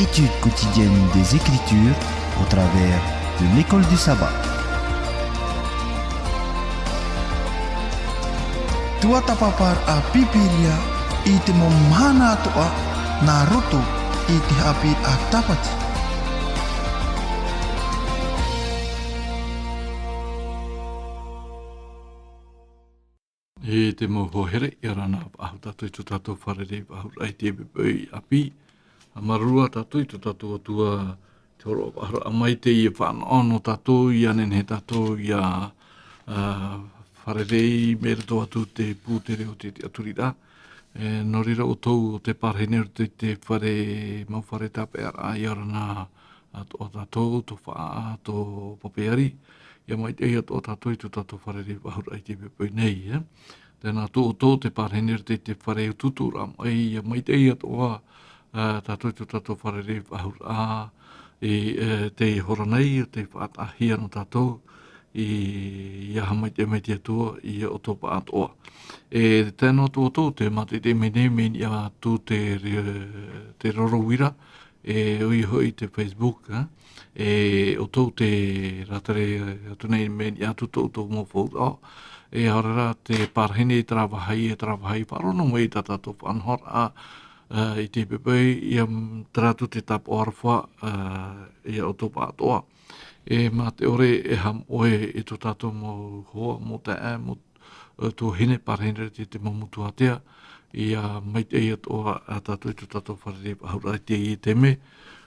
étude quotidienne des Écritures au travers de l'école du sabbat. Tua tapapar a pipiria i te momhana toa na roto i te hapi a tapati. E te moho here i rana ahu tātou i tu tātou wharere ahu rai te bebei api. A marua tātou i tu tātou atua te horo ahu amai te i whaanono tātou i anen he tātou i a wharere i mera tō atu te pūtere o te aturira. Norira o tau o te parhene o te whare mau whare tape ara i arana o tātou, tō whaa, tō papeari. Ia mai te ia tō tātou i tu tātou wharere ahu rai te bebei nei, Tēnā tō te parhene te whare o tutura mai, ia mai te ia tō tātou i tu tātou wharere ahu rā, te hora nei, te whaatahia no tātou, ia mai te atua, ia o tō paatoa. Tēnā tō te mate te mene meni a tū te rorowira, ui hoi te Facebook, o tō te ratare atunei meni a tū tō mō whaurau, harara te parhene e trawahai parono mai tātou whanhora i te pepei, ia tratu te tapo arwha, ia o tō pātoa. Mā te ore e ham oe e tō tātou mō hoa, mō te mō tō hine parhene te mamutu atea, ia mai te ia tō tātou i tō tātou wharere ahurai te i te me,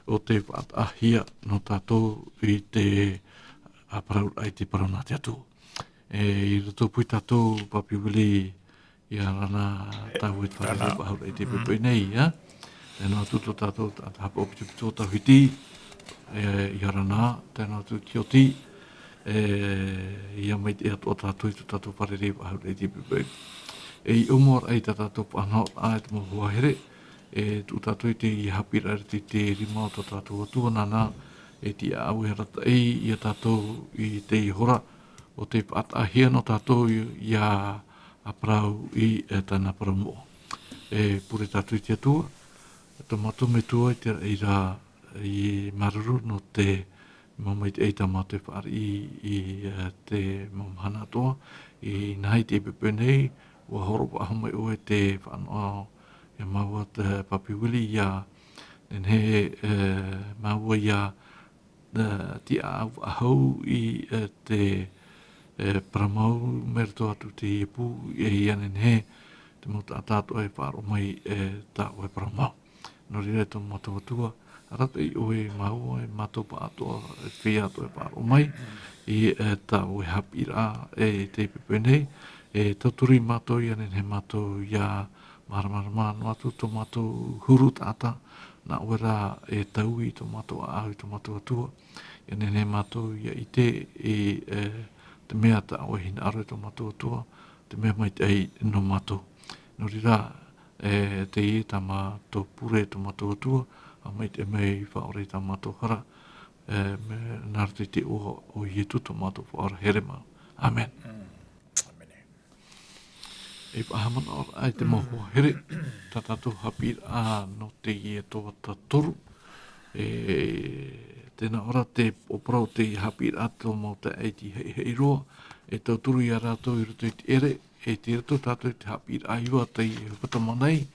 o te whaatahia no tātou i te aparaurai te parauna te atu. I roto pui tātou papi wili i arana tāu i wharere ahurai te pepei nei, Tēnā tuto tātou hapa o pitu tawhiti, i arana, tēnā tu kioti, ia mai te atua tātou i tātou wharere ahurai te pepei. I umor ai tātou whanau a te mohua here, tu tātou i te i hapira te rima o tātou atua nana, ti au herata i tātou i te hora, o te whaatahia no tātou i a aprau i tāna paramo. Pure tātou i te atua, tomato me tua i te reira i maruru no te mamai te eita mā te whaari i te mamhana toa, i nahi te pepenei, ua horopa ahumai oe te whanau, ia maua te papi wili ia, he maua ia ti au ahau i te paramau merto atu te iepu, i anen he, te mota tātou e wharo mai tā oe paramau. No rira tō matawatua, arata i oe maua e matopa atoa, e whia atoa e wharo mai, i tā oe hapira te pepenei, tauturi mato i anen he mato ia maramara no atu tō mato huru tāta, na oe rā e tau i tō mato au i tō mato atua, i anen he mato ia i te te mea ta oe hina aro i tō mato atua, te mea mai te ei no mato. No rira, te i ta ma tō pure tō mato atua, a mai te mea i whaore ta mato hara, me nārte te oha o ietu tō mato whaore here mau. Amen. E pahamana ora ai te moho here, ta tātou hapir a no te i e tō toru, tēnā ora te oprau te hapir a tō mau te eiti hei roa, e tau turu i a rātou i roto i te ere, e te rato tātou i te hapir a iwa te i hupatamanei,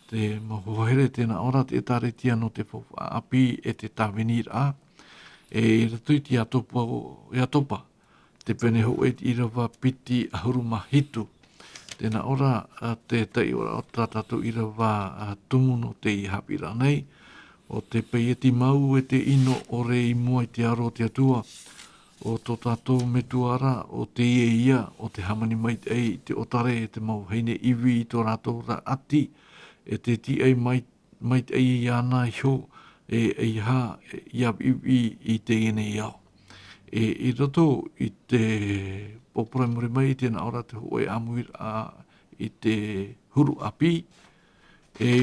te moho here tēnā ora te tāretia no te whawha api e te tāwenir a, e rato i te atopa, te pene ho e te irawa piti ahuru mahitu, tēnā ora te tai ora o tātou irawa tumu no te i hapira nei, o te pei e ti mau e te ino o re i mua i te aro te atua, o tō tātou me tuara, o te ia, o te hamani mai te ei, te otare e te mau heine iwi i tō rātou ra ati, e te ti ei mai te ei i ana i ho, e ha, i ap iwi i te ene i au. I roto i te popora muri mai, tēnā ora te hoe amuir i te huru api,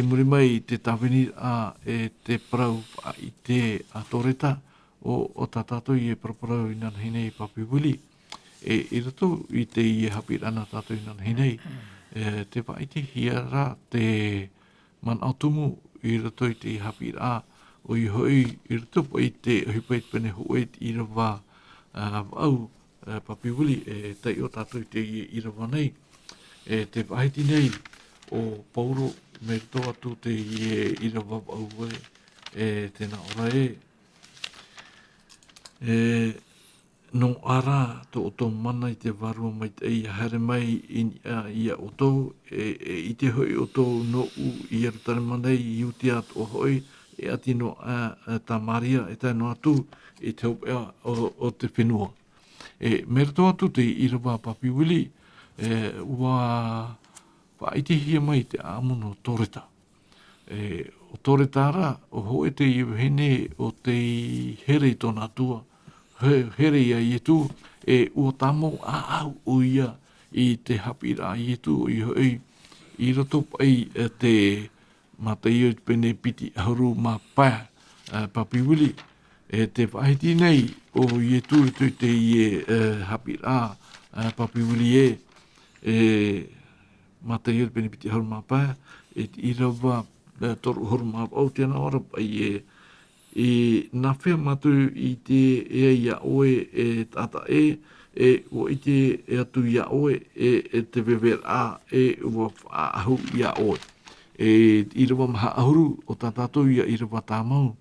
muri mai te tawini te parau i te atoreta o tā tātou i e paraparau i nana hinei papi wili. I rato i te i e hapi rana tātou i nana hinei, te paiti hia rā te man atumu i rato i te i hapi rā o i hoi i rutupo i te hipait pene hoet i rawa au papiwili tai o tātou i te i rawa nei te whaiti nei o Pauro me to atu te i rawa au tēnā ora no ara to o tō mana i te varua mai te ia haere mai ia o tō i te hoi o tō no u i arutare manei i uti atu o hoi ati no tā Maria e tai no atu i te hopea o te whenua. Me rato atu te i rawa papiwili ua whaiti hia mai te amono tōreta. O tōreta ara o hoe te i hene o te here i tōna atua here ia i tu ua tamo au o ia i te hapira i tu i rato pai te mata i o pene piti haru ma pā papiwili te whaiti nei o i tu te i hapira papiwili mata i o pene piti haru ma pā i rawa toru haru ma au tēnā ora pai nā whea matu i te ia oe tata o i te atu ia oe te wewera ua whaahu ia oe. I rawa maha ahuru o tātātou ia i rawa tāmau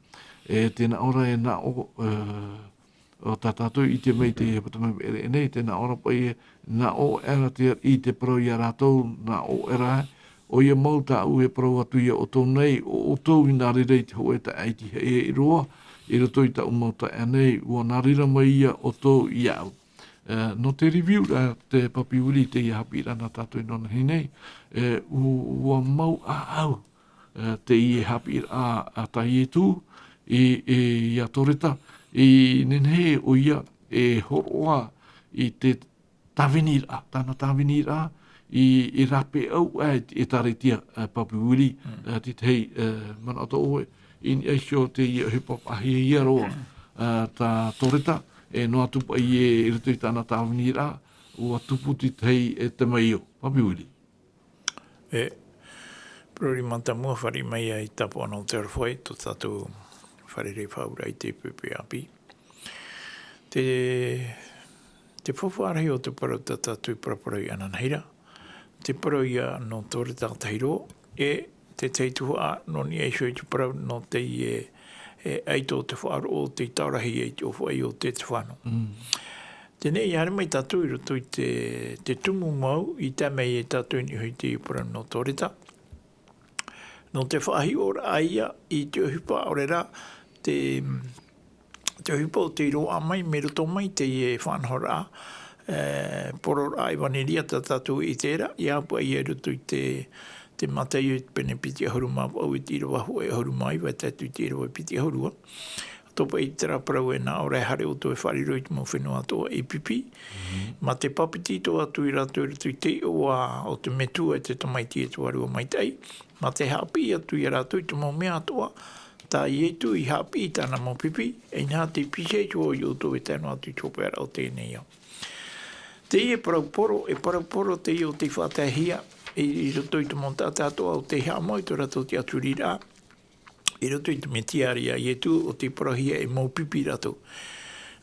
tēnā ora nā o tātātou i te mei te patamai ere nei tēnā ora pai nā o era i te pro i a rātou nā o era o ia mau tā ue parau atu ia o tō nei, o tō i nāri rei te hoe ta aiti hei i roa, i rato i ta umau ta anei, ua nārira mai ia o tō i au. No te review te papiwili te ia hapi rana tātou i nona hinei, ua mau au te i hapi a tai e tū, i a toreta, i nenhe o ia horoa i te tāwinira, tāna tāwinira, i rape au e taretia papiwili ti tei mana ato oe in eisho te i hip-hop ahi i aroa tā toreta no atupa i rito i tāna tāwinira o atupu ti tei te mai o papiwili. Prori manta mua whari mai ai tapo anau te arwhai to tātou whare rei whaura i te pepe api. Te whawharai o te parau tātou paraparau i ananheira. Te parau ia no tōre tātairo te teituha no ni eisho i te parau no te eito o te whaaro o te taurahi e o whai o te whano. Tēnei i hare mai tātou i roto i te tumu mau i tā mei e tātou ni hui te parau no tōreta. No te whahi ora aia i te ohipa orera te ohipa o te roa mai me roto mai te whanhora poror ai waniria tātou i tērā, i apua i erutu i te matai o pene piti ahuru māpu au i tira wahu e ahuru mai, vai tātou i tira wai piti ahurua. Topa i tera parau e nā ora e hare o tō e whariro i te mō whenua atoa e pipi. Ma te papiti tō atu i rato i te o te metua e te tamaiti e tuarua mai tai. Ma te hapi atu i rato i te mō mea atoa, tā i etu i hapi i tāna mō pipi, e nā te pise tō i o tō e tāno atu i tōpera o tēnei au. Te i e parauporo te i o te whātahia i roto i te monta tātoa o te hea mai tō rato te aturira. I roto i te metiaria i etu o te parahia e mau pipi rato.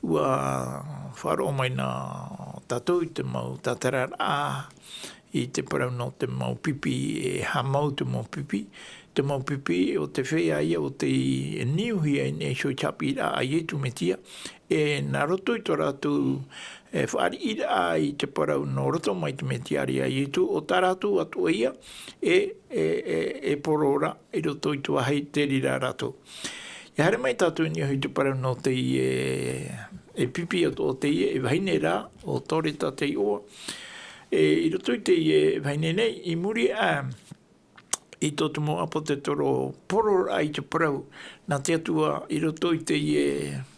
Ua wharo mai nā tātou i te mau tātarara i te parau no te mau pipi e hamau te mau pipi. Te mau pipi o te whea ia o te niuhia i ne shoi chapira a i etu metia. E nā roto i tō rato whaari ira i te parau no roto mai te metiaria i tu o taratu atua ia e porora i roto i tua hei te rira rato. I hare mai tātou ni ahui te parau no te pipi o te e vaine rā o tōreta te oa. I roto i te vaine nei i muri i tō te mo apo te toro porora i te parau nā te atua i roto i te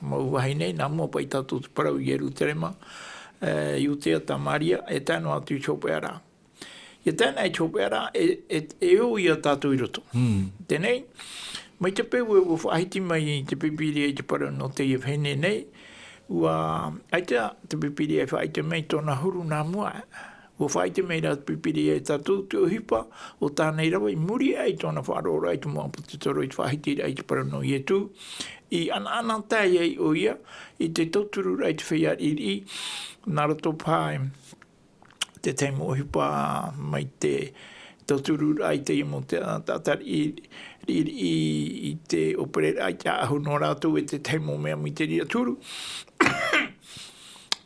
mau wahi nei, nā mua pai tātou te parau i eru terema, i utea tā Maria, e tāno atu i chopeara. I tāna i chopeara, e o ia tātou i roto. Tēnei, mai te peu e whaahiti mai i te pipiria i te parau no te iwhene nei, ua aitea te pipiria e whaahiti mai tōna huru nā mua, Ua whai te meira pipiri e tatu te uhipa o tānei rawa I muri ai tōna whaarora I tu mua puti toro I te whahitira I te parano I e tū. I ana tai ai o ia I te tauturu rai te whea iri nā rato pai te teimo uhipa mai te tauturu rai te imo te tatari I te operera ai te ahu no rātou e te teimo mea mi te ria turu.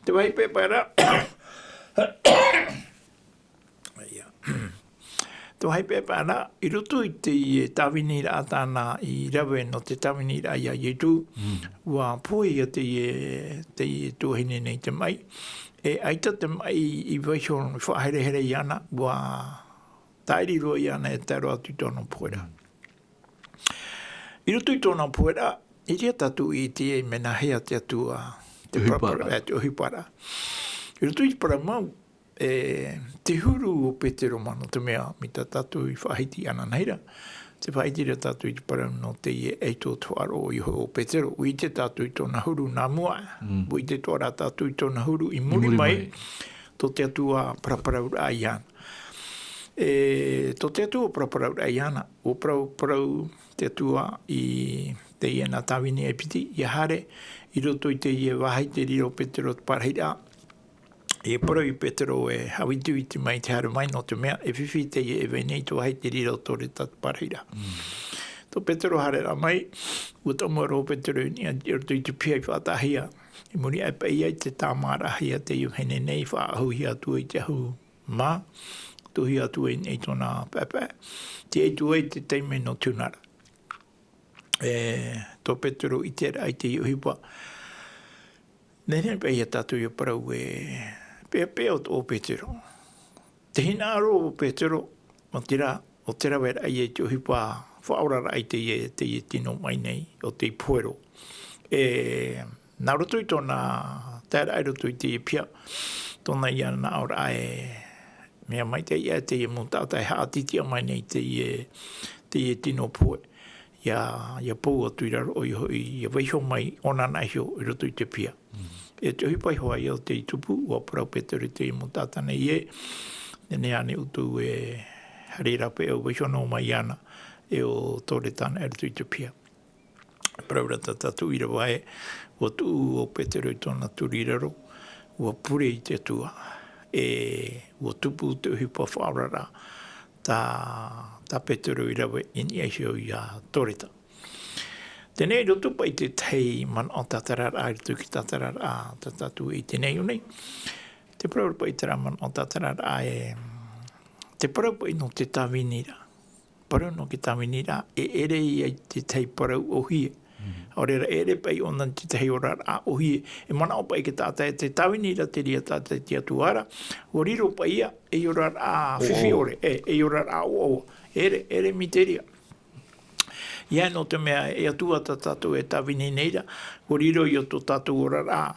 Te wai pepara Tō hei pepana, I roto I te tawinira a tāna I rawe no te tawinira ia I tū, ua pōi a te tūhine nei te mai. E aita te mai I waishon I whahere I ana, ua tairi roa I ana e taro atu tōna puera. I roto I tōna puera, I ria tatu I te mena hea te atua te uhipara. I roto I para mau, te huru o Petero mano te mea mi ta tatu I whahiti ana naira. Te whahiti rea tatu I te parau no te eito tuaro o Petero. I te tatu I tōna huru nā mua. I te tuara tatu I tōna huru I muri mai. Tō te atua praparau ai ana. Tō te atua praparau ai ana. O parau te atua I te iena tawini e piti. I hare I roto I te wahiti rio Petero te parahira. E parau I Petero e hawitu I te mai te haru mai no te mea e whiwhi te e venei tō hei te riro tōre tatu parahira. Tō Petero hare ra mai, ua tamua Petero ni a roto I te pia I whaatahia. I muri ai pai ai te tāmara hia te iu hene nei whaahu hi atu I te ahu mā. Tō hi atu e nei tōna papa. Te eitu ai te teime no tūnara. Tō Petero I te ai te iu hipa. Nene pai a tatu I parau Pea o Petero. Te hina aro o Petero, o te rawera ai e te uhipa whaorara ai te tino mai nei, o te puero. Nā roto I tōna, tēra ai roto I te pia, tōna ia nā ora mea mai te ia te mo tātai haatitia mai nei te tino pue. Ia pou atu I raro o I weiho mai ona nai hio I roto I te pia. E te hipai hoa I o te tupu, ua parau Petero I te imo tātana I ne ane utu harira pe o weihono mai ana e o tōre tāna e roto I te pia. Parau rata tatu I rawa ua tu o Petero I tōna turiraro, ua pure I te atua, ua tupu te hipa whaarara tā Petero I rawa ini aihio I a tōreta. Tenei roto pai te tei man o tatarara ai roto ki tatarara a tatatu I tenei unei. Te parau pai tera man o tatarara ai te parau pai no te tawinira. Parau no ki tawinira ere I te tei parau o hie. Orera ere pai ona te tei orara a o hie. E mana o pai ki tātai te tawinira te ria tātai te atuara. O riro pai ia e orara a whiwhi ore. E orara a o. Ere miteria. Ia no te mea e atua ta tatu e tawini neira, ko riro I o to tatu orara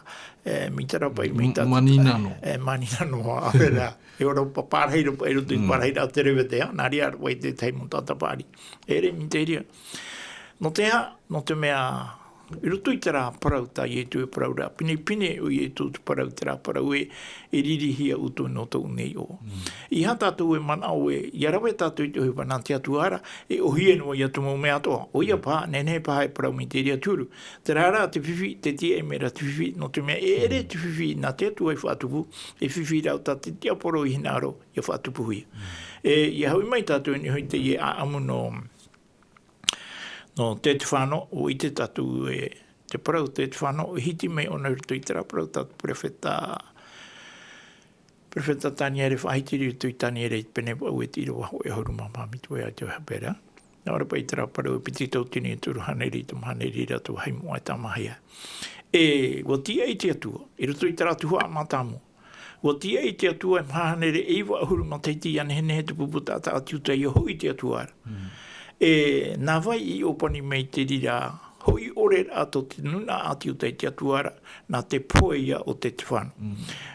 mi tara pai mi tatu. Maninano. Maninano awera. E ora paparheiro pai roto I parheira te rewe te ha, nari ar wai te teimo tatapari. Ere mi te ria. No te ha, no te mea I roto I te rā parau ta I e tu e parau rā. Pine o I e tu te parau te rā parau e ririhia utu no tau nei o. I ha tātou e mana o I arawe tātou I te hui wana te atu ara, e o hie no I atu mo mea toa. O ia pā, nene pā e parau mi te ria tūru. Te rā te whiwhi, te tia e mera te whiwhi, no te mea e ere te whiwhi nā te atu ai whaatupu, e whiwhi rau tā te tia poro I hinaro I whaatupu hui. I haui mai tātou ni hui te I a amu no te whano o I te tatu te parau te whano o hiti mai ona ruto I te rā parau tatu Prefeta Taniere whahitiri ruto I Taniere I pene au e tiro waho e horu mamami tu e a te hapera. Nā ora pai te rā parau e piti tau tini e turu haneri tam haneri ratu hai mua e tamahia. Wa tia I te atua, I ruto I te rā tuha matamu. Wa tia I te atua e mahanere e iwa ahuru mataiti ane hene he te puputata atiuta I hoi te atua ara. Nā vai I opani mei te rira hoi ore ato te nuna ati o te atuara nā te poia o te whanu.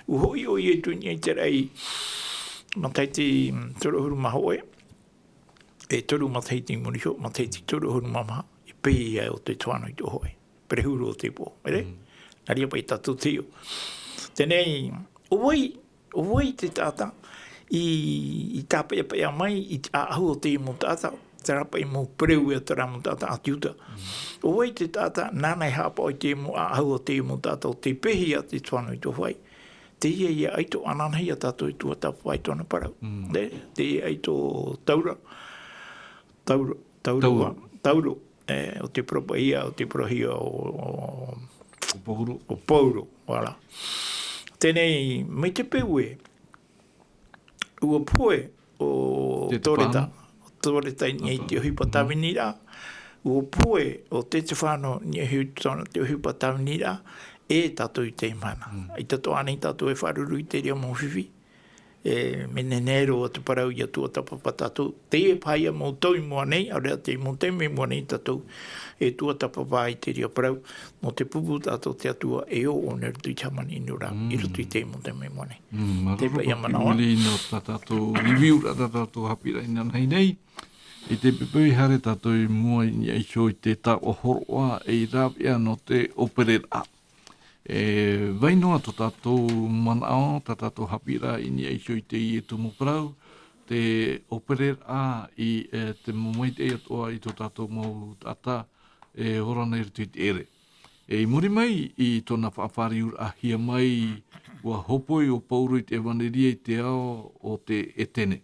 Hoi o I e tuni e te rei mataiti torohuru mahoe, e toru mataiti muriho, mataiti torohuru mamaha, I pei o te whanu I te hoe. Perehuru o te po, ere? Naria pai tatu teo. Tenei, o wai te tata, i tāpea pea mai i ahu o te mo tata, te rapa i mo preu e te ramo tata atiuta. O wei te tata, nānei hapa o te mo ahu o te mo tata o te pehi a te tuanu i tō whai. Te ia aito ananhei a tātou i tua tapu ai tōna parau. Te ia aito taura. Tauro. O te propa ia, o te prohia o Pauro, wala. Tēnei, mai te peue, ua poe o Toreta ni te huipa tawenira, ua poe o te whāno ni te huipa tawenira, e tātou i te mana. I tato anei tātou e wharuru i te rea mōwhiwi, mene nero o te parau i atua tapapa tātou. Te e pāia mō tau mua nei, a rea te mō te me mua nei tātou e tua tapapa i te rea parau. Mō te pupu tātou te atua e o neru tui tamani inura, i rutu i te mō te me mua nei. Te pāia manawa. Maruru no tātou riviura tātou hapira ina nei nei. I te pepui hare tātou i mua i aisho i te tā o horoa e rāpia no te operera. Vainoa to tātou manao, tātou hapira i ni aisho i te i e tumu parau, te operera i te momoite atoa i to tātou mou tata horana i rutu i te ere. I muri mai i tōna whaafari ura ahia mai ua hopoi o pauru i te waneria i te ao o te etene.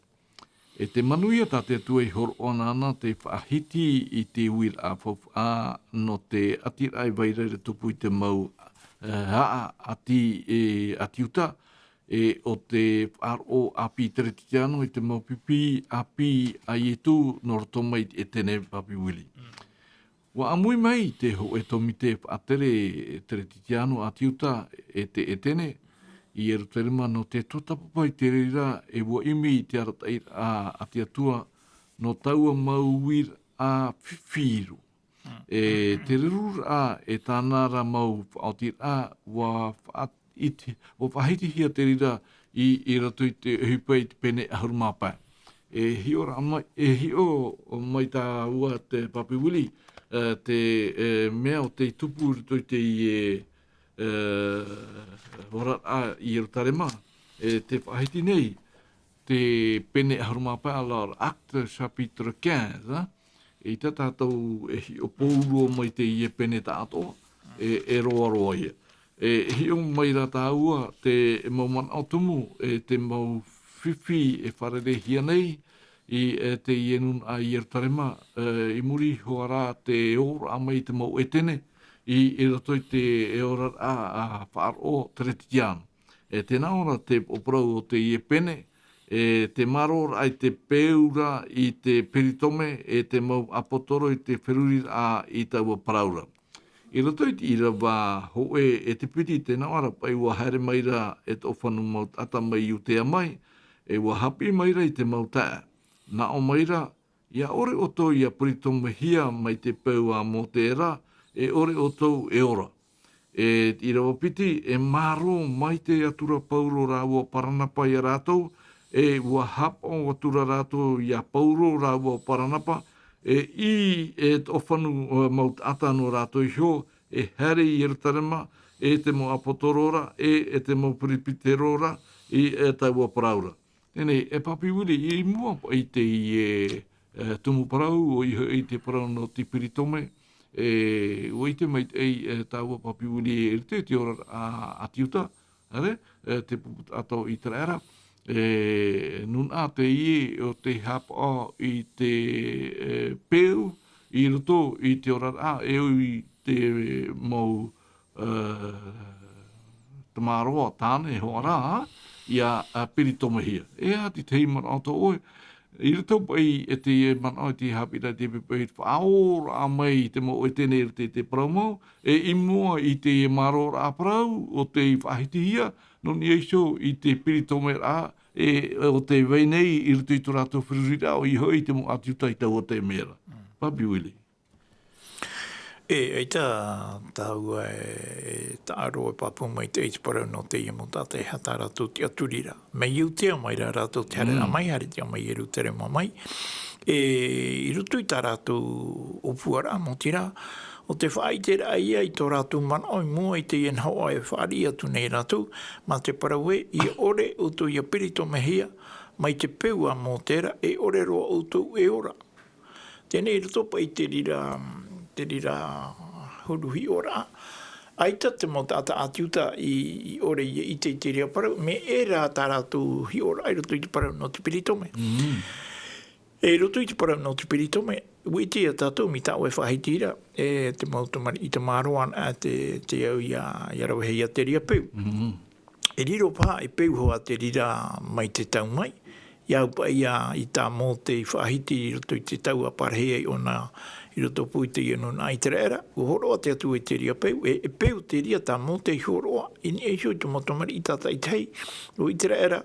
E te manuia tā te atua i horo ona ana te whaahiti i te uira a whawha no te atirai vairere tupu i te mau haa ati uta o te whaaro api teretiano i te mau pipi api ai etu no roto mai e tene papi wili. Wa amui mai te ho e tomi te whaatere teretiano ati uta e te etene i e ruterima no te totapapa i te reira e wa imi i te aratai ati atua no taua mauwir a whiwhiru. Te rurura e tānara mau whaotir wa whahiti hia te rira i rato i te hupa i te pene ahurumapa. Hio mai tā ua te papi wili, te mea o te tupu rito i te horat i rutarema, te whahiti nei, te pene ahurumapa ala acte chapitre 15, i tā tātou o pōuro mai te i e pene tātoa, e roa ia. Hio mai rā tāua te mauman automu, te mau whiwhi e wharere hia nei, i te i enun a i erutarema, i muri hoa rā te ora mai te mau etene, i rato i te ora a whaaro teretiano. Tēnā ora te oprau o te i e pene, te maror ai te peura i te peritome e te mau apotoro i te wheruri i taua paraura. I rato i te ira wā hoe e te piti te nawara pai ua haere maira e te ofanu mau tata mai i utea mai, e ua hapi maira i te mau taa. Na o maira, ia ore o tō ia peritome hia mai te peu a mō te era, e ore o tō e ora. I rawa piti e maro mai te atura pauro rā ua paranapa i a rātou, e ua hapa o atura rātou i a pauro rā ua paranapa, i te ofanu maut atano rātou i hio, e here i erutarema, e te mo apotorora, e te mo piripiterora, i te ua paraura. Tēnei, e papi wili, i mua i te tumu parau, o i te parau no te piritome, o i te mai tā ua papi wili e te ora atiuta, te puputatau i te era, nun a te i o te hapa i te peu i roto i te ora i te mau tamaroa tāne hoa rā i a peritomahia. Ati te himara ato oi, i roto pai e te mana o te hapira te pepe whaora mai te mo e tene te parau i mua i te marora a parau o te whahitihia, no ni eiso i te piritome o te weinei i rutu i tō rātou whirurira o i hoi te mo atiuta i tau o te mera. Papi wili. Ei tā ua tā aroa papu mai te parau no te ia mo tātai hata rātou te aturira. Mei iu tea mai rā rātou te hare mai, hare tea mai e rutere mai. I rutu i tā rātou opuara mo tira, o te whaitera ia i tō rātou mana o mua i te ien hawa e whaari atu nei rātou, ma te parawe i ore o tō ia pirito mehia, mai te peua mō tera, e ore roa outou e ora. Tēnei roto pa i te rira huruhi ora. Aita te mo tata atiuta i ore i te rea parau, me e rā tā rātou hi ora, ai roto i te parau no te piritome. E roto i te parau no te piritome, ui te a tātou mi tāu e whahitira, e te mautamari i te māroan a te au i a rawahei a te rea peu. E riro pā e peu hoa te rira mai te tau mai, iau pa ia i tā mō te whahiti i roto i te tau a parhea i ona i roto pui te iano nā i te rera, u horoa te atu e te ria peu, e peu te ria tā mō te horoa, i ni e hio te motomari i tātai tei, o i te rera,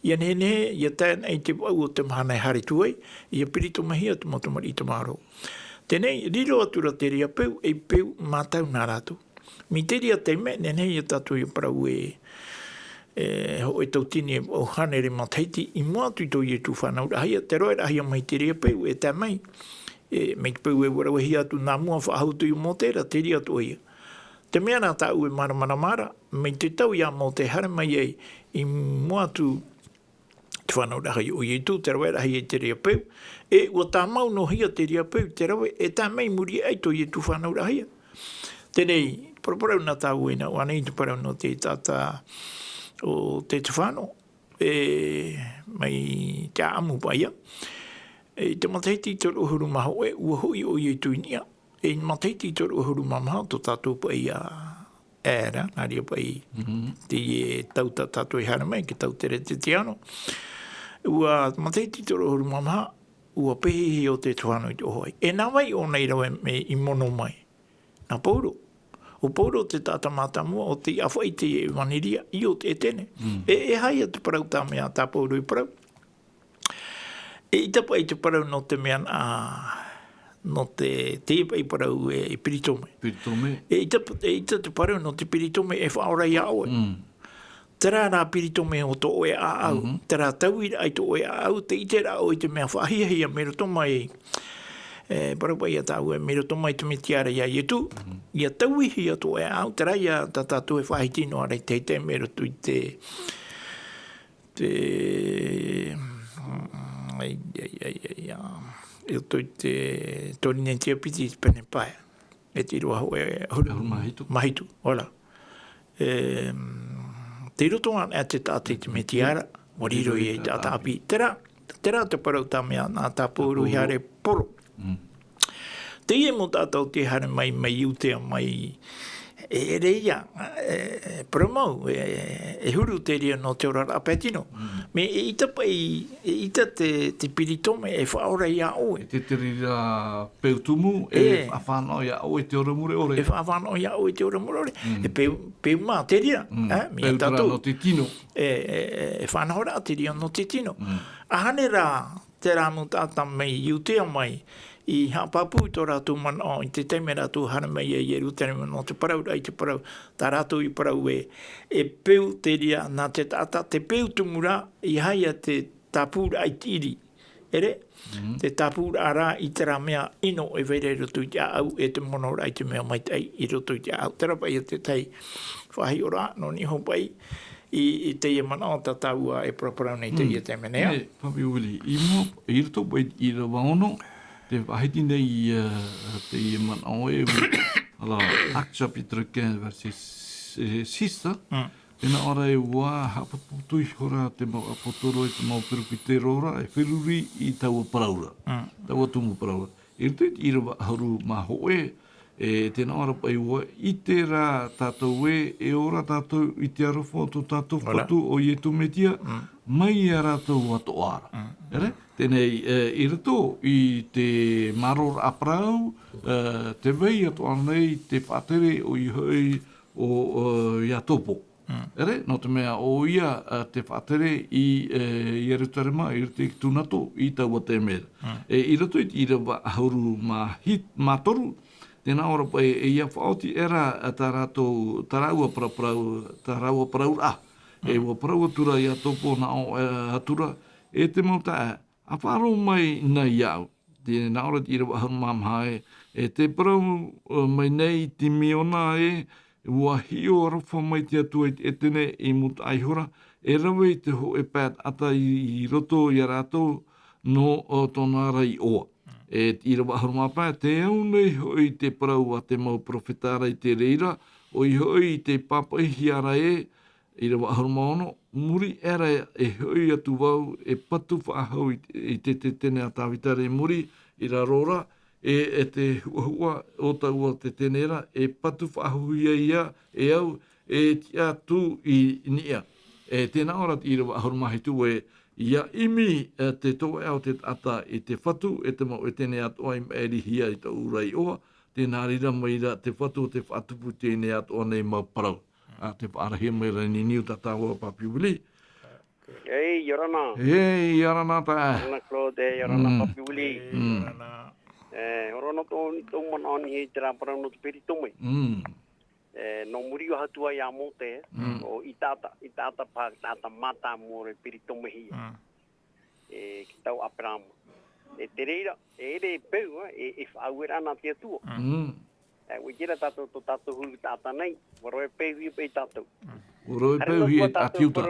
ia nehe, ia tēnei i te wau o te mahanai hari tuai, ia pirito mahia te motomari i te maro. Tēnei, riro atura te ria peu, e peu mātau nā rātou. Mi te ria te me, nehe ia tātou i parau ho e tau tini o hanere mataiti, i mua tui tau i e tu whanau rahia, te roe rahia mai te ria peu, e tā mai, mei te peu e warawahi atu nā mua whaahau tui o mō tera, te ria tu ia. Te mea nā tāu e mara, mei te tau ia mō te hara mai ei, i mua tu te whanau rahia o i tu, te roe rahia te ria peu, e ua tā mau no hia te ria peu, te roe, e tā mai muri ei tui e tu whanau rahia. Tēnei, paraparau nā tāu e nā, wana i te parau no te tata o te tawhano, mai te amu paia. Te mataiti toro uhuru maha oe, ua hui o i tuinia. Mataiti toro uhuru maha to tātou paia ēra, nāria pai te tau tātou i hana mai, ke tau tere te tiano. Ua mataiti toro uhuru maha, ua pehihi o te tawhano i te ohoi. E nā mai o nei rawe me i mono mai. Nā pauro. O pauro te tata mātamua, o te awhai te waniria, i o te tene. E hai a te parau tā mea tā pauro i parau. E i tapa i te parau no te mea no te ipa i parau e piritome. E i tapa te parau no te piritome e whaorai aoe. Tera rā piritome o to oe a au. Tera tauira ai to oe a au, te ite rā o i te mea whahihia mero toma e parapai a tāu e mero toma i te mitiara ia i tu. Ia tauihi a to e au, tera ia ta tātou e whahitino arei te mero tu i te tu i te torine tia piti i pene pae. E te roa ho e mahitu, hola. Te rotonga e te tātou i te mitiara, moriro i e tātou api. Tera te parau tā mea nā tāpuru i hare poro. Te ie mo tātou te hare mai utea mai e reia promau e huru te ria no te ora rapetino. Me e ita te piritome e whaora ia oe. Te rira peutumu e whawhano ia oe te ora mure ore. E whawhano ia oe te ora mure ore. E peu mā te ria. Peutara no te tino. E whanahora te ria no te tino. Ahane rā te rāmu tāta mai utea mai i hapapu tō rātou mana o i te teime rātou hana mai e ieru tēne no te parau rai te parau tā rātou i parau e peu te ria nā te tata te peu tumura i haia te tāpūra ai tiri ere te tāpūra rā i te rā mea ino e veire roto i te au e te mono rai te mea mai tei i roto i te au tera pai e te tei whahi o rā no ni ho pai i te ia mana o tātaua e praparau nei te ia te menea Papi Uli, i roto pai i rawa ono te wahiti nei te ia mana oe ala Aksa Pitrake versus Sista ena ora e wā hapaputu i hora te mau apotoro i te mau perupi te rora e whiruri i taua paraura taua tumu paraura i rito i rawa haru maho e tēnā ora pai ua i te rā tātou e ora tātou i te arofo tō tātou whatu o i e tumetia mai a rātou ato ara. Ere? Tēnei i rito i te maror aprau, te vei ato anei te whatere o i hoi o ia topo. Ere? No te mea o ia te whatere i erutarema i rite ki tūnato i taua te mera. I rito i rawa hauru mā toru, tēnā ora pai e ia whaoti era tā rātou taraua parau rā. E wa parau atura i atopo na o atura e te mauta a wharo mai nei au. Tēnā ora i rawa haru mamhae e te parau mai nei ti miona ua hio rofo mai te atua e tene i muta aihora e rawe te ho e pēt ata i roto i a rātou no o tōna ara i oa. E i rawa harumapa, te au nei hoi te parau a te mau profetara i te reira, o i hoi i te papahi ara i rawa harumaono, muri era e hoi atu wau, e patu whaahau i te tene a tāwitare muri, i rarora, e te hua o taua te tenera, e patu whaahau ia, e au, e tia tū i nia. E tēnā ora i rawa harumahi tu ia imi te toa au te ata i te whatu, e te mau e tēne atoa i maeri hia i ta ura i oa, tēnā rira maira te whatu o te whatupu tēne atoa nei mau parau. Te whaarahia maira ni niu tataua Papi Wili. Ei, yorana. Hei, yorana ta. Yorana Claude, yorana Papi Wili. Yorana. Horona tō mana ani hei te rāparau no te peri tome. No muri o hatua ia mō te, o i tāta pā, tāta mata mō re peri tome hia. Ki tau aprama. E te reira, e re peu, e whaauera ana te atua. Ui kira tātou tō tātou huru tāta nei, waro e peu hi pei tātou. Waro e peu hi e tātiuta.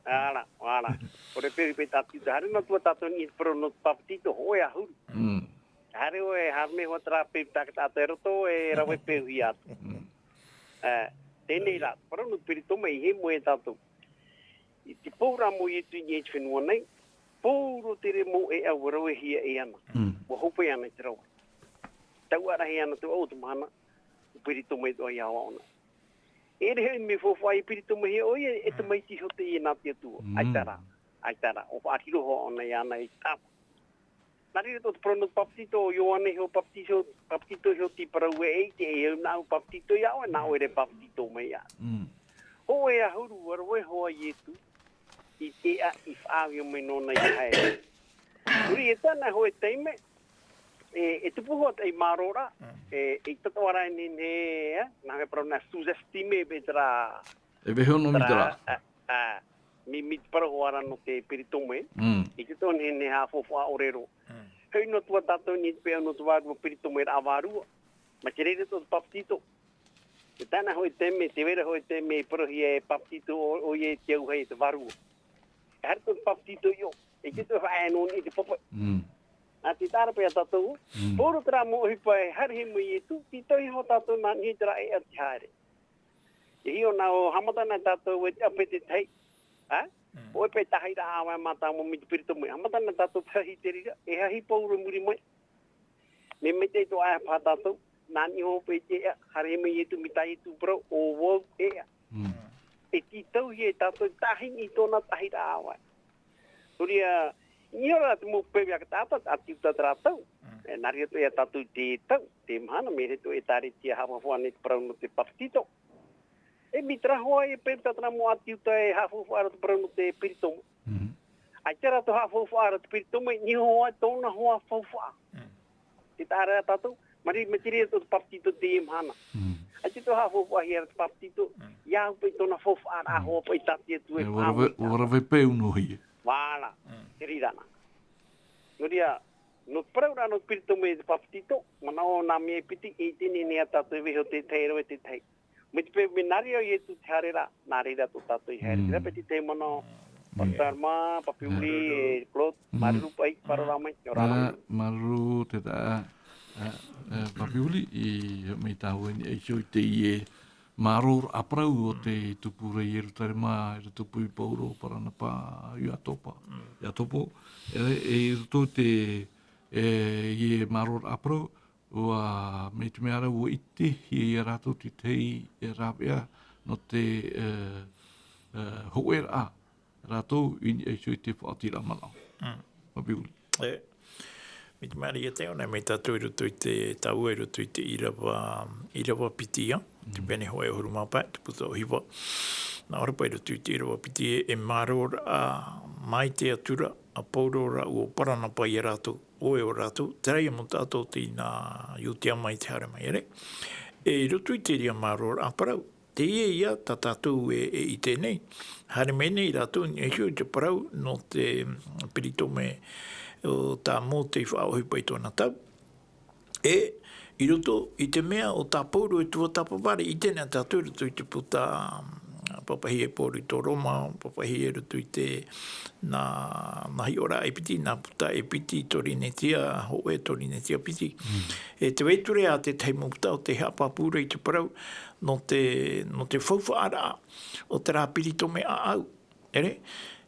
Ara. Waro e peu hi pei tātiuta. Hare no tua tātou ni paro no papatito, hoe a huru. Hare oe harme hoa tera peu tātou e roto, e rawe peu hi atu. Tēnei rā, paro no peri tome i he mo e tātou. I te pōra mo i tu i e whenua nei, pōro tere mo e au waro e hia e ana. Wa hope ana i te rawa. Tau ara he ana tu au tu mana, peri tome i toa i awa ona. E rehe me fōwhai peri tome he oi e te maiti ho te i nā te atua. Aitara. O whaatiro ho ona i ana i tāpa. Nari reto te prono paptito o ioane ho paptito ho ti parau e te e au nāu paptito i awa, nāu ere paptito mai a. Ho e ahuru arwe hoa i etu, i te a i whaawio me nona i hae. Uri e tāna ho e teime, e tupu hoa te i marora, e tatawara e nene, nā he parau nā suzestime be tera... E veho no mi tera. Mi te parau ara no te peritome, i te tōne hene ha fōwha orero. Hei no tua tātou ni te pēo no tua rua peritome ra awarua. Ma te reire tō paptito. Te tāna hoi teme, te wera hoi teme, parohi e paptito o i e te au hei te warua. E hara tō paptito i o. E te tō whae anōni i te popa. Nā te tāra pēa tātou. Pōro tera mo hipa e hari he mui e tu, ti tau ho tātou nā ni tera e ati haere. E hio nā o hamatana tātou e te ape te tei. O e pei tahi ra awa mata mo mi te pirito mai. Hamatana tātou pahi te rira, e hahi pauru muri mai. Me me te to aia pā tātou, nāni ho pei te ea, hare me i tu mi tai tu bro, o wau ea. E ti tau hi e tātou tahi ni tōna tahi ra awa. Turi ni ora te mo pei ka tātou, ati uta tātou. E nari ato ea tātou te tau, te mahana, me re to e tāre tia hawa hoa ne te parau no te paptito. E mitra hoa e pēr tātana mo ati uta e hawhawha ara te parau no te piritomo. Ai tera to hawhawha ara te piritomo, ni hoa tōna hoa whawha. Te tāra tātou, mari me tiri ato te paptito te imhana. Ai te to hawhawha hi ara te paptito, ia upe tōna whawha ara hoa pai tati atu e whamu. Warawe peu no hi. Wāna, te rirana. Noria, no te parau ra no te piritomo e te paptito, mana o nā mea piti, e tēne nea tātou e weho te teiro e te tei. Me te pe minari o i e tu te harera, nā reira tō tātou i haere. Tira peti te mano, Pastarma, Papi Wili, Claude, Mariru pai, Pararamai, Yorana. Mariru te tā, Papi Wili, i mei tāu e i xo i te i e maror aprau o te tupura i eru tarima, e tupu i pauro, paranapa, i atopa, i atopo. E ruto te i e maror aprau, ua me te meara ua ite hi e rato te tei e rapea no te hoera a rato i e sui te whaatira manao. Papi Wili. Me te meara i te ona, me tātou i roto i te tau e roto i te irawa pitia, te pene hoa e huru mapa, te puta o hiwa. Nā ora pai roto i te irawa pitia e marora a mai te atura, a paurora ua paranapa i rato, oe o rato, te reia mo tātou te nā iutia mai te hara mai ere. E roto i te ria marora a parau, te ia tā tātou e i tēnei. Hare mene i rato, ni e hiu te parau no te peritome o tā mō te whaohi pai tōna tau. E i roto i te mea o tā pauro e tua tapapare, i tēnei tātou roto i te puta papahi e pōri tō Roma, papahi e rutu i te nā hi ora e piti, nā puta e piti tori netia, ho e tori netia piti. E te weiture a te teimu puta o te hapapura i te parau, no te whauwhaara o te rā pirito me a au. Ere?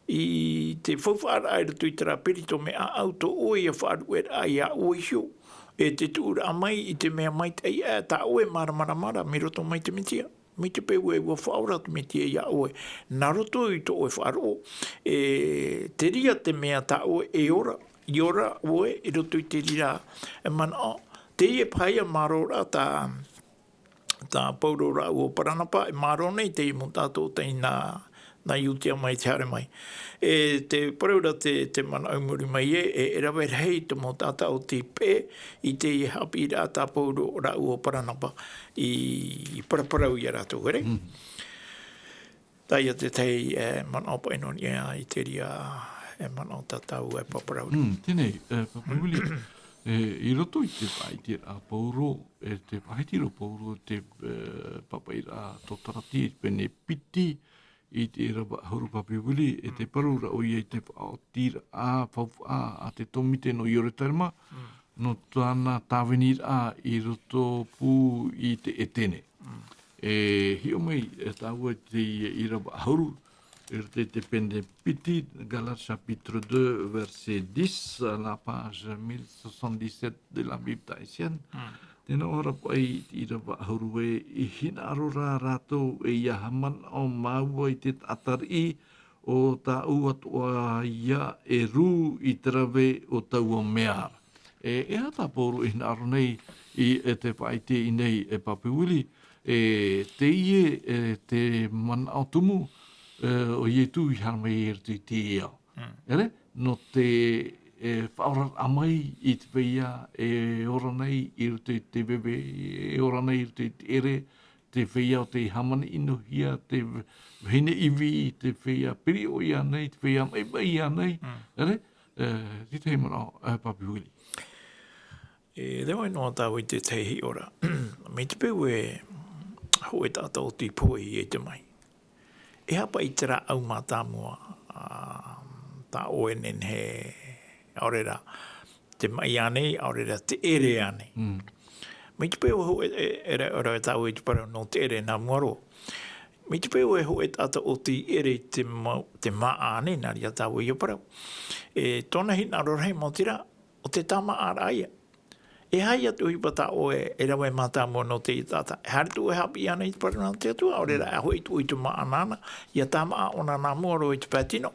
I te whauwhaara e rutu i te rā pirito me a au, tō oe a whaaru e a ia oe hio. E te tūra a mai i te mea mai te ia, tā oe mara, me roto mai te mitia. Me te peu e ua whaura te mitia ia oe. Nā roto i tō oe whaaro. E te ria te mea tā oe e ora. I ora oe i roto i te rira. E mana te ie paia marora tā paurora o Paranapa. E maro nei te i mo tātou tei nā iutia mai te hare mai. E te paraura te mana aumuri mai e rawe hei te mo tata o te pē i te hapi rā tā pauro ra ua Paranapa i paraparau i rātou, ere? Tai a te tei mana opa enon i te ria mana o tatau e paparau. Tēnei, Papawili, i roto i te whaiti a pauro, te whaitiro pauro te papaira totarati i pene piti, i te rawa huru Papawili, e te parura o i te whaotira a whauwha a te tomite no i ore tarima, no tāna tāwenir a i roto pū i te etene. Hio mai, tāua te i rawa huru, te pende piti, Galates chapitre 2, verset 10, à la page 1077 de la Bible tahitienne. Tēnā ora pai i rawa huru i hina arora rātou e iahaman o maua i te atari o tā uatua ia e rū i trawe o tau o mea. E hata pōru i hina aro nei i te paite i nei e Papawili, te ie te mana o tumu o ie tu i hana mai i te iau. Ere? No te whaora amai i te whia e ora nei i te bebe, e ora nei i te ere, te whia o te hamani ino hia, te hine iwi i te whia piri o ia nei, te whia mai ia nei. Ere? Ti te mana Papawili. Rewa noa tāu i te tehi ora. Me te peu e hoe tātou o tī pōi e te mai. E hapa i te rā au mā tāmua tā oe nen he aurera te mai anei, aurera te ere anei. Me te peu hoe e ora tāu i te parau no te ere nā muaro. Me te peu e hoe tātou o tī ere te mā anei nā ria tāu i o parau. E tōna hina rorhei mō tira o te tāma āraia. E hai atu hipa tā oe e rawe mātā mua no te i tāta. E hari tu e hapi ana i te parana te atua, aurera e hoi tu i tu maa nana, ia tā maa ona nā mua ro i te pētino.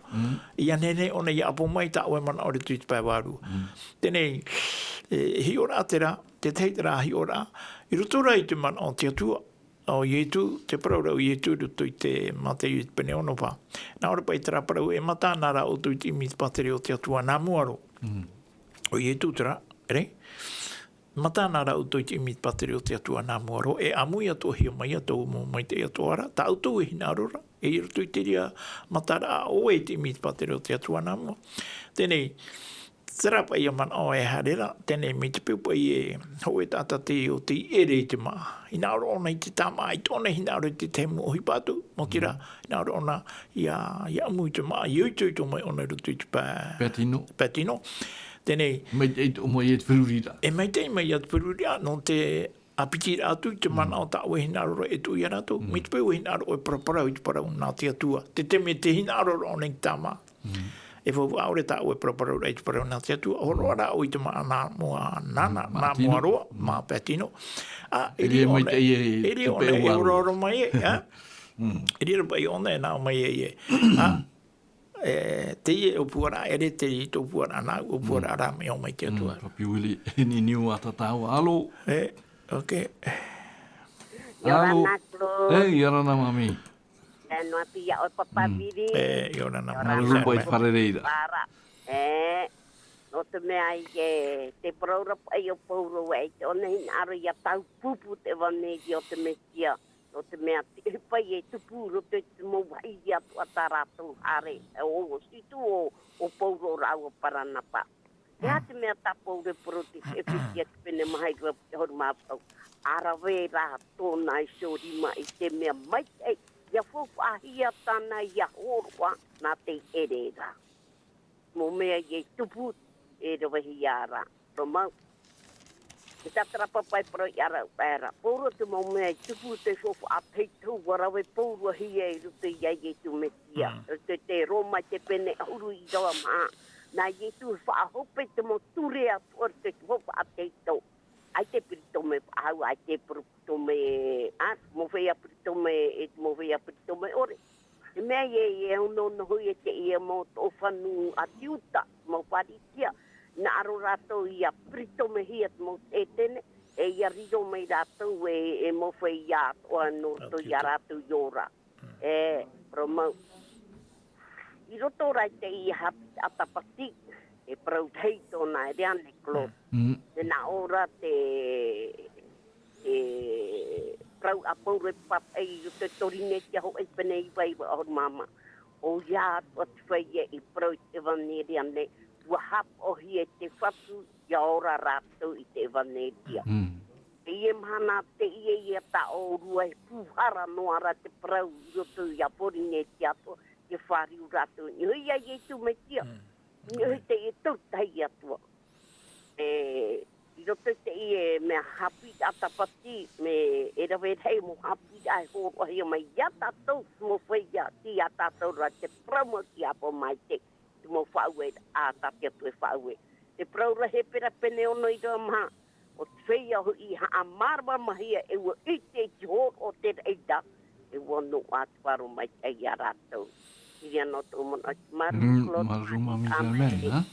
Ia nene ona i apo mai tā oe mana ore tu i te pēwaru. Tēnei, hi ora atera, te teitera hi ora, i rutura i te mana o te atua, o ietu, te paraura o ietu rutu i te matei i te pene ono pā. Nā ora pa i tera parau e mata nara o tu i te imi te patere o te atua nā mua ro. O ietu tera, ere? Mata nā rau tō i te imi pateri o te atua nā muaro, e amui atua hia mai atua mō mai te atua ara, tā autou e hina arora, e i rutu i te ria mata rā o e te imi pateri o te atua nā mua. Tēnei, terapa i a mana o e harera, tēnei me te piupa i e hoe tāta te o te ere i te maa. Ina aro ona i te tāma, i tōna hina aro i te tēmu o hipatu, mō tira, ina aro ona i amu i te maa, i uitu i tō mai ona rutu i te Pētino. Tēnei... Mai o mai e te whirurira. E mai tei mai atu whirurira, no te apiti rātu, te mana o tā ue hina arora e tu i rātu. Me te pēu hina arora e paraparau i te parau nā te atua. Te teme te hina arora o nei tā maa. E whau aure tā ue paraparau i te parau nā te atua. Horo ara o i te maa nā mua nana, nā mua roa, mā Pētino. Eri ona e ora mai e. Eri ora pai ona e nā mai e. Te ie o puara, ere te i tō puara nā, o puara ara me o mai te atua. Papawili, ni niu ata tāu. Alo? Ok. Alo? Iorana mami. Noa pia o Papawili. Iorana mami. Rupa i wharereira. No te mea i te praura pai o pauro e te ona hina aro i a tau pupu te wane i o te mesia. O te mea te pai e tupu roto te mowai i atu atarato are o situ o pauro rau o Paranapa. E a te mea tapaure proti e whiti a te pene mahai kua te horu māpau. Arawe rā tōna i sōrima i te mea mai Ia whawhahia tana ia horwa nā te erera. Mo mea i tupu e rawahi ara. Romau. E tatara papai pro i ara upera. Pōro te mo mea i tupu te whawha a peitu warawe pōrua hia i rutu i ai tu metia. Te roma te pene huru i roa maa. Nā i tu whaahope te mo ture a tuar te whawha a teito. Ai te piritome au, ai te piritome, mo whea piritome, e mo whea piritome ore. E mea e ono no hui e te ia mo tō whanu a tiuta, mo wharitia, na aro rātou ia piritome hiat mo e tene, e ia riro mei rātou e mo whea toa no to ia rātou iora. E, promau. I roto rai te ia atapati, e prau tei tōna e reane klo. Te na ora te prau a paure pap ei te torine te ho e pene i vai wa o mama. O ia o te whaia i prau te wane reane, ua hap o hi e te whatu ia ora rātou i te wane tia. E ie mahana te ie ia ta o rua e puhara noara te prau i roto ia porine te ato, te whariu rātou. Ni hui ia i tu me tia. Ni hui te e tau tahi atua. I roto te i me hapi atapati, me e rawe rei mo hapi ai hōrua hia mai ia tātou mo whaia ti a tātou ra te prauma ki apo mai te mo whaue a tātia tu e whaue. Te praura he pera pene ono i roa maha, o te whaia hui ha a marwa mahia e ua i te jihor o te reida, e ua no atuaro mai te i a rātou. I ria no tō mona Maruma mizamen, ha?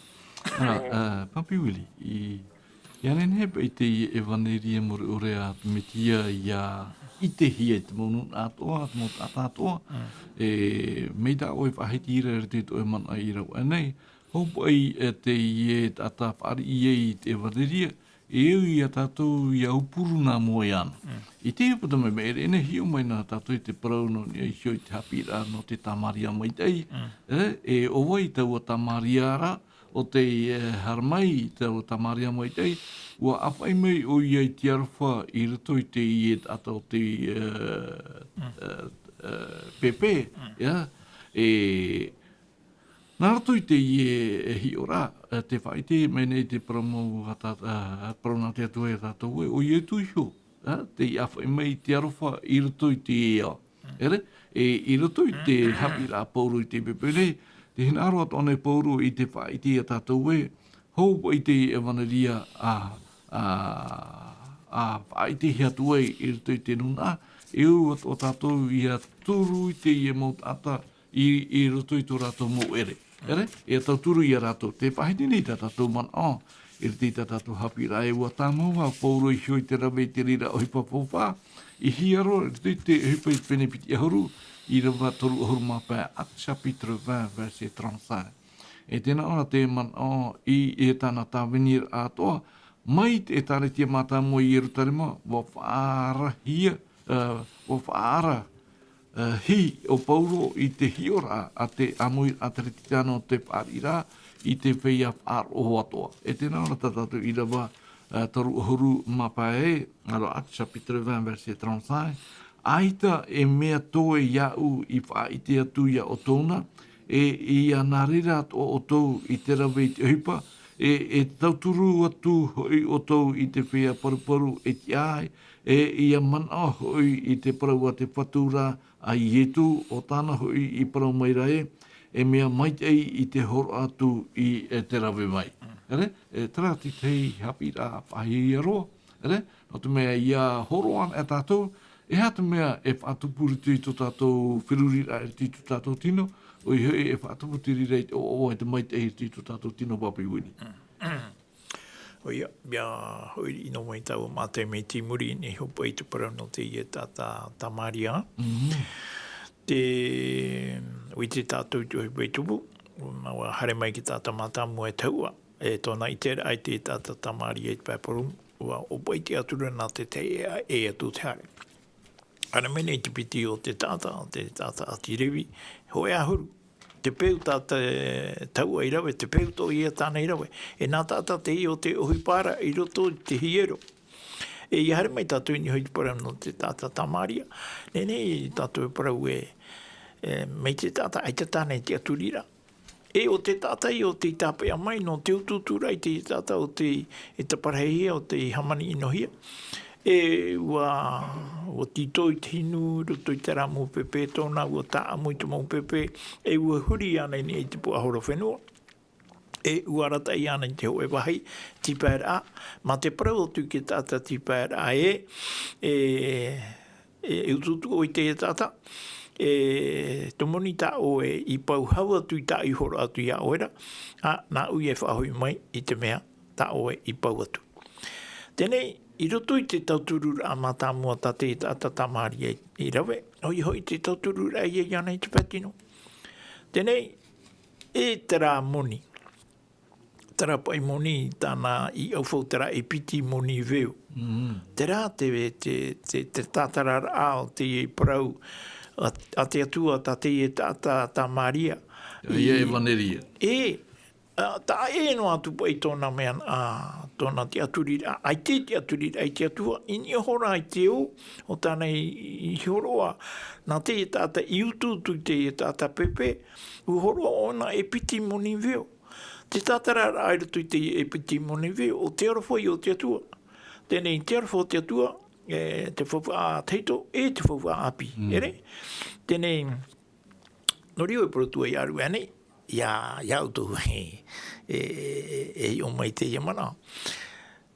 Papi Willi, i anen hepa i te e vaneria more ore a metia i te hia te monu atoa, te monu atatoa, mei da oi whahiti ira te to e mana i rau anei, hopo ai te i e tata whaari i te vaneria, e eu i a tātou i au puru nā moe ana. I te uputa mai me ere, ene hiu mai nā tātou i te parauno ni ai hio i te hapira no te tamaria mai tei, e o wai tau a tamaria ara, o te haramai tau a tamaria mai tei, ua awhai mai o i ai te arawha i rato i te i e tata o te pepe, nā rato i te i e hi ora, te whaite, mene te paramo parona te atua e tātou e, o i e tui hio, te i awhai mai te arawha i rato i te ea. I rato i te hapi rā pauru i te pepere, te hina aroa tōne pauru i te whaite a tātou e, hou i te evanaria a whaite hi atua i rato i te nuna, e u o tātou i a turu i te i e maut ata i rato i tō rātou mo ere. E tau turu i a rātou. Te pahiti nei tā tātou man e te tātou hapi rā e ua tāmaua, pauro i hoi te rawe te rira o hipa pōwha, i hiaro, te hipa i pene piti ahuru, i rawa toru ahuru mapea, Acts chapitre 20, verset 35. E tēnā ona te man i e tāna tāwenir atoa, mai te tāre tia mātā mo i Yerutarema, wa whaara hia, wa whaara hi o Paulo i te hiora a te amui a te titano te pārira i te whea whaar o atoa. E tēnā ora tātou i rawa toru ahuru mapae, aro Acts chapitre 20, verset 35, aita e mea toe iau i whaite atu ia o tōna, e ia nārira o tau i te rawe i te hipa, e tauturu atu hoi o tau i te whea paruparu e te ai, e ia mana hoi i te parau a te whatura a ietu o tāna hoi i parau mai rai, e mea maitei i te horo atu i te rawe mai. E tarati tei hapi rā whahi i aroa, no te mea ia horoan e tātou, e hata mea e whaatupuri tui tō tātou whiruri rā e tui tō tātou tino, o i hoi e whaatupuri rei o e te maitei e tui tō tātou tino Papi Willi. O ia, bia hoi ino mai tau mātai mei timuri ni hopa i te parano te i e tata Tamaria. Te ui te tātou tu hoi tupu, maua hare mai ki tata mātā mua e taua, e tōna i tera ai te tata Tamaria i te paiparum, ua opa i te atura nā te te e atu te hare. Ana mene i te piti o te tata ati rewi, hoi ahuru. Te peu tata taua i rawe, te peu tō ia tāna i rawe. E nā tata te i o te ohipara i roto te hiero. E i hare mai tātou ni hoi parau no te tāta tamaria. Nene tātou parau mei te tāta ai te tāne te aturira. E o te tātai o te tāpea mai no te ututura i te tāta o te parahia o te hamani inohia. E ua tito i te hinu, roto i te ramu pepe, tōna ua tā amu i te mau pepe, e ua huri ana ni i te puahoro whenua. E ua rata i ana i te hoe wahi, tipaer a, ma te parau o tu ki tāta tipaer a e ututu o i te tāta, tomoni tā o i pau hau atu i tā i horo atu i a oera, nā ui e whahui mai i te mea tā o i pau atu. Tēnei, i roto i te tauturura a mata mua tate i tāta tamari i rawe, hoi te tauturura i ana i te patino. Tēnei, e tera moni, tera pai moni tāna i aufau tera e piti moni veo. Tera te tātarara a o te i parau, a te atua tate e tā Maria. Ia e vaneria. Tā no atu pai tōna mea, tōna te aturira, ai te aturira, ai te atua, ini hora ai te o tāna i horoa, nā te tāta i ututu te tāta pepe, u horoa ona e piti moni veo. Te tātarara ai rutu i te e piti moni veo, o te arafoi o te atua. Tēnei te arafo o te atua, te whawha a teito, te whawha a api. Ere? Tēnei, nori o e protua i aru anei, ia utu e o mai te iamana.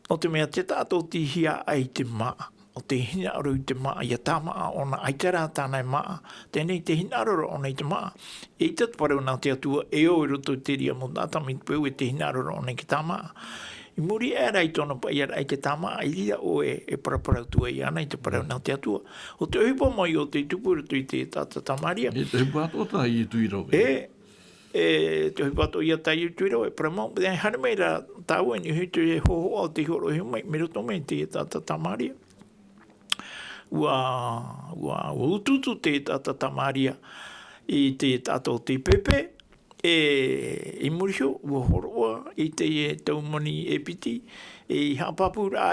O te mea te tātou ti hia ai te maa, o te hina aru i te maa, ia tā maa ona ai te rā tānai maa, tēnei te hina aru ona i te maa. E te parau nā te atua, e o i roto te ria mo nātami peu e te hina aru ona i ki tā maa. I muri e rai tōna pai ai te tāma ai lia o e paraparau tua i ana i te parau nā te atua. O te uhipa mai o te tupu rutu i te tāta tamaria. E te hupato tā i tui rawe. Te hupato i a tai i tui rawe. Paramau, hei hane mai ra tāua ni hutu e hoho au te horo hiu mai, mero tome te tāta tamaria. Ua ututu te tāta tamaria i te tātou te pepe. I murihio, ua horoa, i te taumoni e piti, i hapapura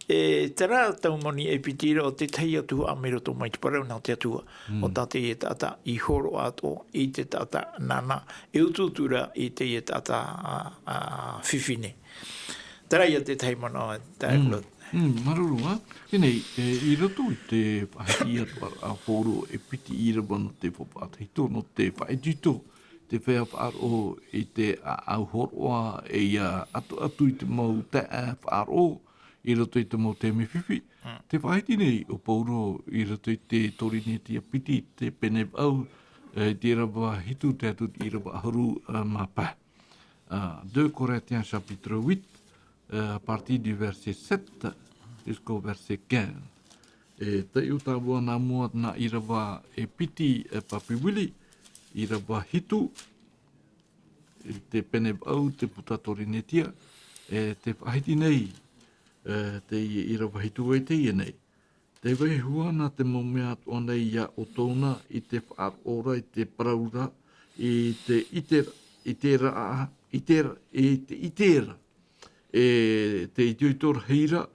te rā taumoni e piti o te tei atua a mero tō mai te parau nā te atua, o tate e tata i horo ato, i te tata nana, e ututura i te e tata whiwhine. Tera ia te teimana, tae kulat. Marurua, kenei, i roto i te pahi atua a horo e piti i rawa no te whapatahito, no te whaetito, te whea whaaro i te au horoa e ia atu i te mau te whaaro i roto i te mau te miwhiwhi. Te whaiti nei o Pauro i roto i te torine tia piti, te pene au, te rawa hitu te atu i rawa haru mapa. 2 Corinthiens chapitre 8, à partir du verset 7 jusqu'au verset 15. Te utawa nā mua na i rawa e piti papiwili, i rawa hitu, te pene au, te puta torinetia, te whahiti nei, te i rawa hitu e te nei. Te wei huana te momea atua nei ia o tōna i te whaarora, i te paraura, i te itera, te ituitor heira,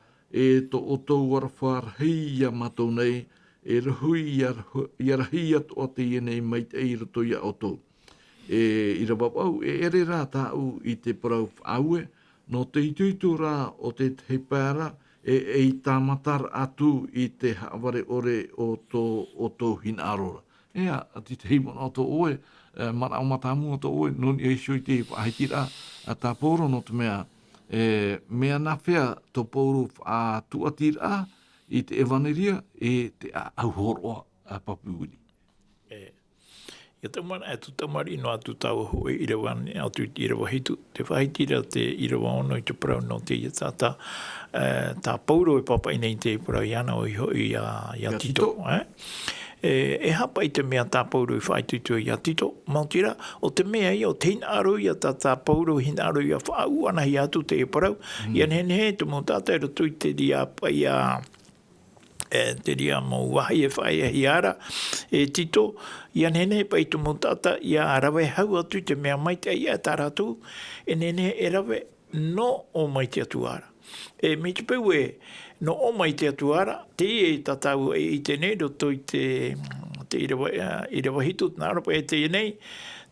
to o tau arawhar heia matou nei, e rahui i arahi atu o te ienei mai te eiroto i a oto. I rawapau, ere rā tāu i te parau whaue, no te ituitu rā o te heipara, i tāmatar atu i te haware ore o tō hina arora. Ati te heimona o tō oe, marau matamu o tō oe, noni e shui te whaiti rā, tā pōro no te mea, mea nawhea tō pōro a tuatira i te evaneria e te auhoroa a papuuri. Ia taumana e tu tamari no atu tau hoe i rawa atu i rawa hitu. Te whaitira te i rawa ono i te parau no te ia tāta tā pauro e papa inei te parau i ana o i hoi a tito. E hapa i te mea tā pauro i whaitutu i a tito. Mautira, o te mea i o te hina aru i a tā pauro hina aru i a whaau ana hi atu te e parau. Ian he te mo tātai rotu i te ria pai te ria mo wahi e whai e hiara e tito. Ian hene pai tu mo tata i a rawe hau atu te mea mai te ia tā ratu. E nene e rawe no o mai te atu ara. Mi te peu no o mai te atuara, te tatau i te nei, roto i te irawa hitu, nā rapa e te nei,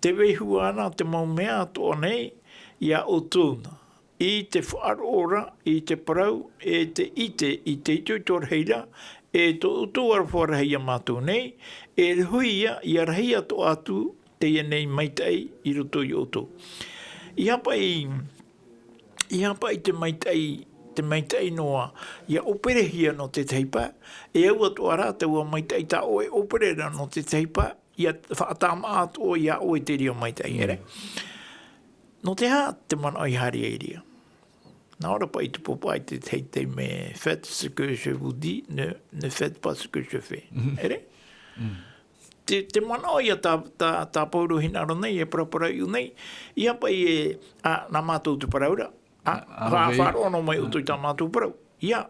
te wehu ana, te mau mea toa nei, ia o tūna. I te whaarora, i te parau, e te ite, i te tutor heira, e to utuara wharahia mātou nei, e huia, i arahia to atu, te nei maitai, i roto i oto. I hapa i te maitai noa, ia operehia no te teipa, e au atu ara te ua maitai ta oe operera no te teipa, ia whaatama atu o ia oe te rio maitai, ere? No te ha, te mana ai hari eiria. Nā ora pa i te popa i te teitei me faites ce que je vous dis, ne faites pas ce que je fais, ere? Te mana o ia tā pauru hinaro nei, e parapara iu nei, i hapa i nā mātou tu paraura, whaarono mai utu i tā mātou parau, ia,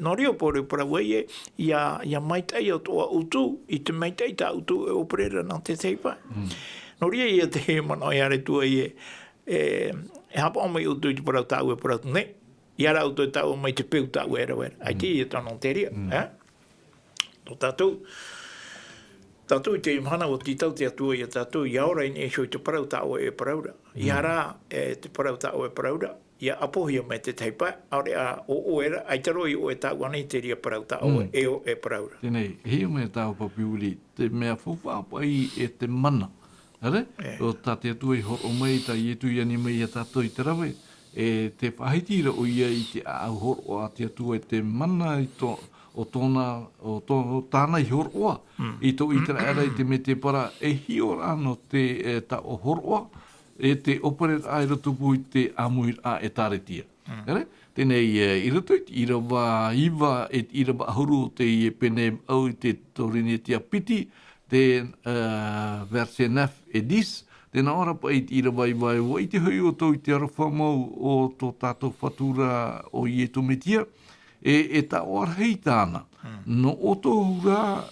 nori o pauru parau ia maitai o toa utu, i te maitai tā utu e operera nā te teipa. Nori ia te mana o iare tua e hapa o mai utu i te parau tāu e parau nei, i ara utu i tāu mai te peu tāu e rawera, ai te ia tāna o te ria, tō tātou i te imhana o titau te atua i a tātou, i aora i ne i te parau tāu e paraura. I ara te parau tāu e paraura, i a apohia mai te teipa, aore o oera, ai taro i o e tāu anei te ria parau tāu e o e paraura. Tēnei, heo mea tāu papiuri, te mea whawhapai e te mana. Are? O tā te atua i horo mai, tā i etu i ani mai a tātou i te rawe, e te whahitira o ia i te au horo a te atua i te mana i o tāna i horoa, i tō i tera era i te me te para, e hio rāno te ta o horoa, e te operet ai rotupu i te amuir a e tāretia. Tēnei, i roto i rawa iwa e i rawa ahuru te i pene au i te torine tia piti, te verse 9 e 10, tēnā ora pa i rawa iwa e wa i te hui o tō i te arawha mau o tō tātou whatura o i e tumetia, e ta oarhei tāna. No otou rā,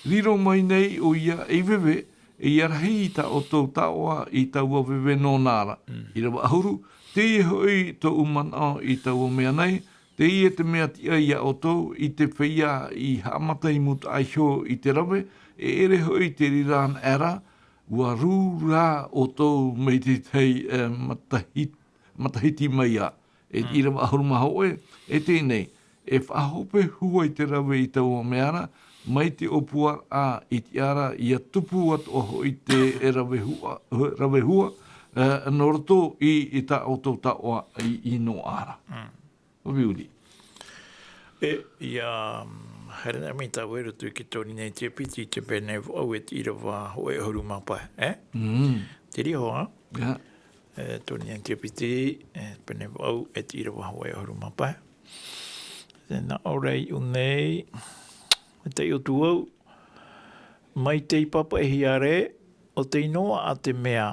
riro mai nei o ia e wewe, e arhei ta otou taoa i taua wewe no nāra. I rawa ahuru, te i hoi tō umana i taua mea nei, te i e te mea tia i a otou, i te whia i haamata i muta aihio i te rawe, e ere hoi te rirāna era, ua rū rā otou mei te tei matahiti mai a. E i rawa ahuru maha oe, e tēnei, e whahope hua i te rawe i taua meara, mai te opua a i te ara i a tupu at oho i te rawe hua, no roto i ta auto ta oa i no ara. Obiuri. Ia, herena mi ta wera tu ki tōni nei te piti te pene au e te irawa hoe huru mapa, Te ri hoa? Ja. Tōni nei te piti, pene au e te irawa hoe huru mapa. Tēnā orei unei, te o tu au, mai te papa e hiare, o te inoa a te mea,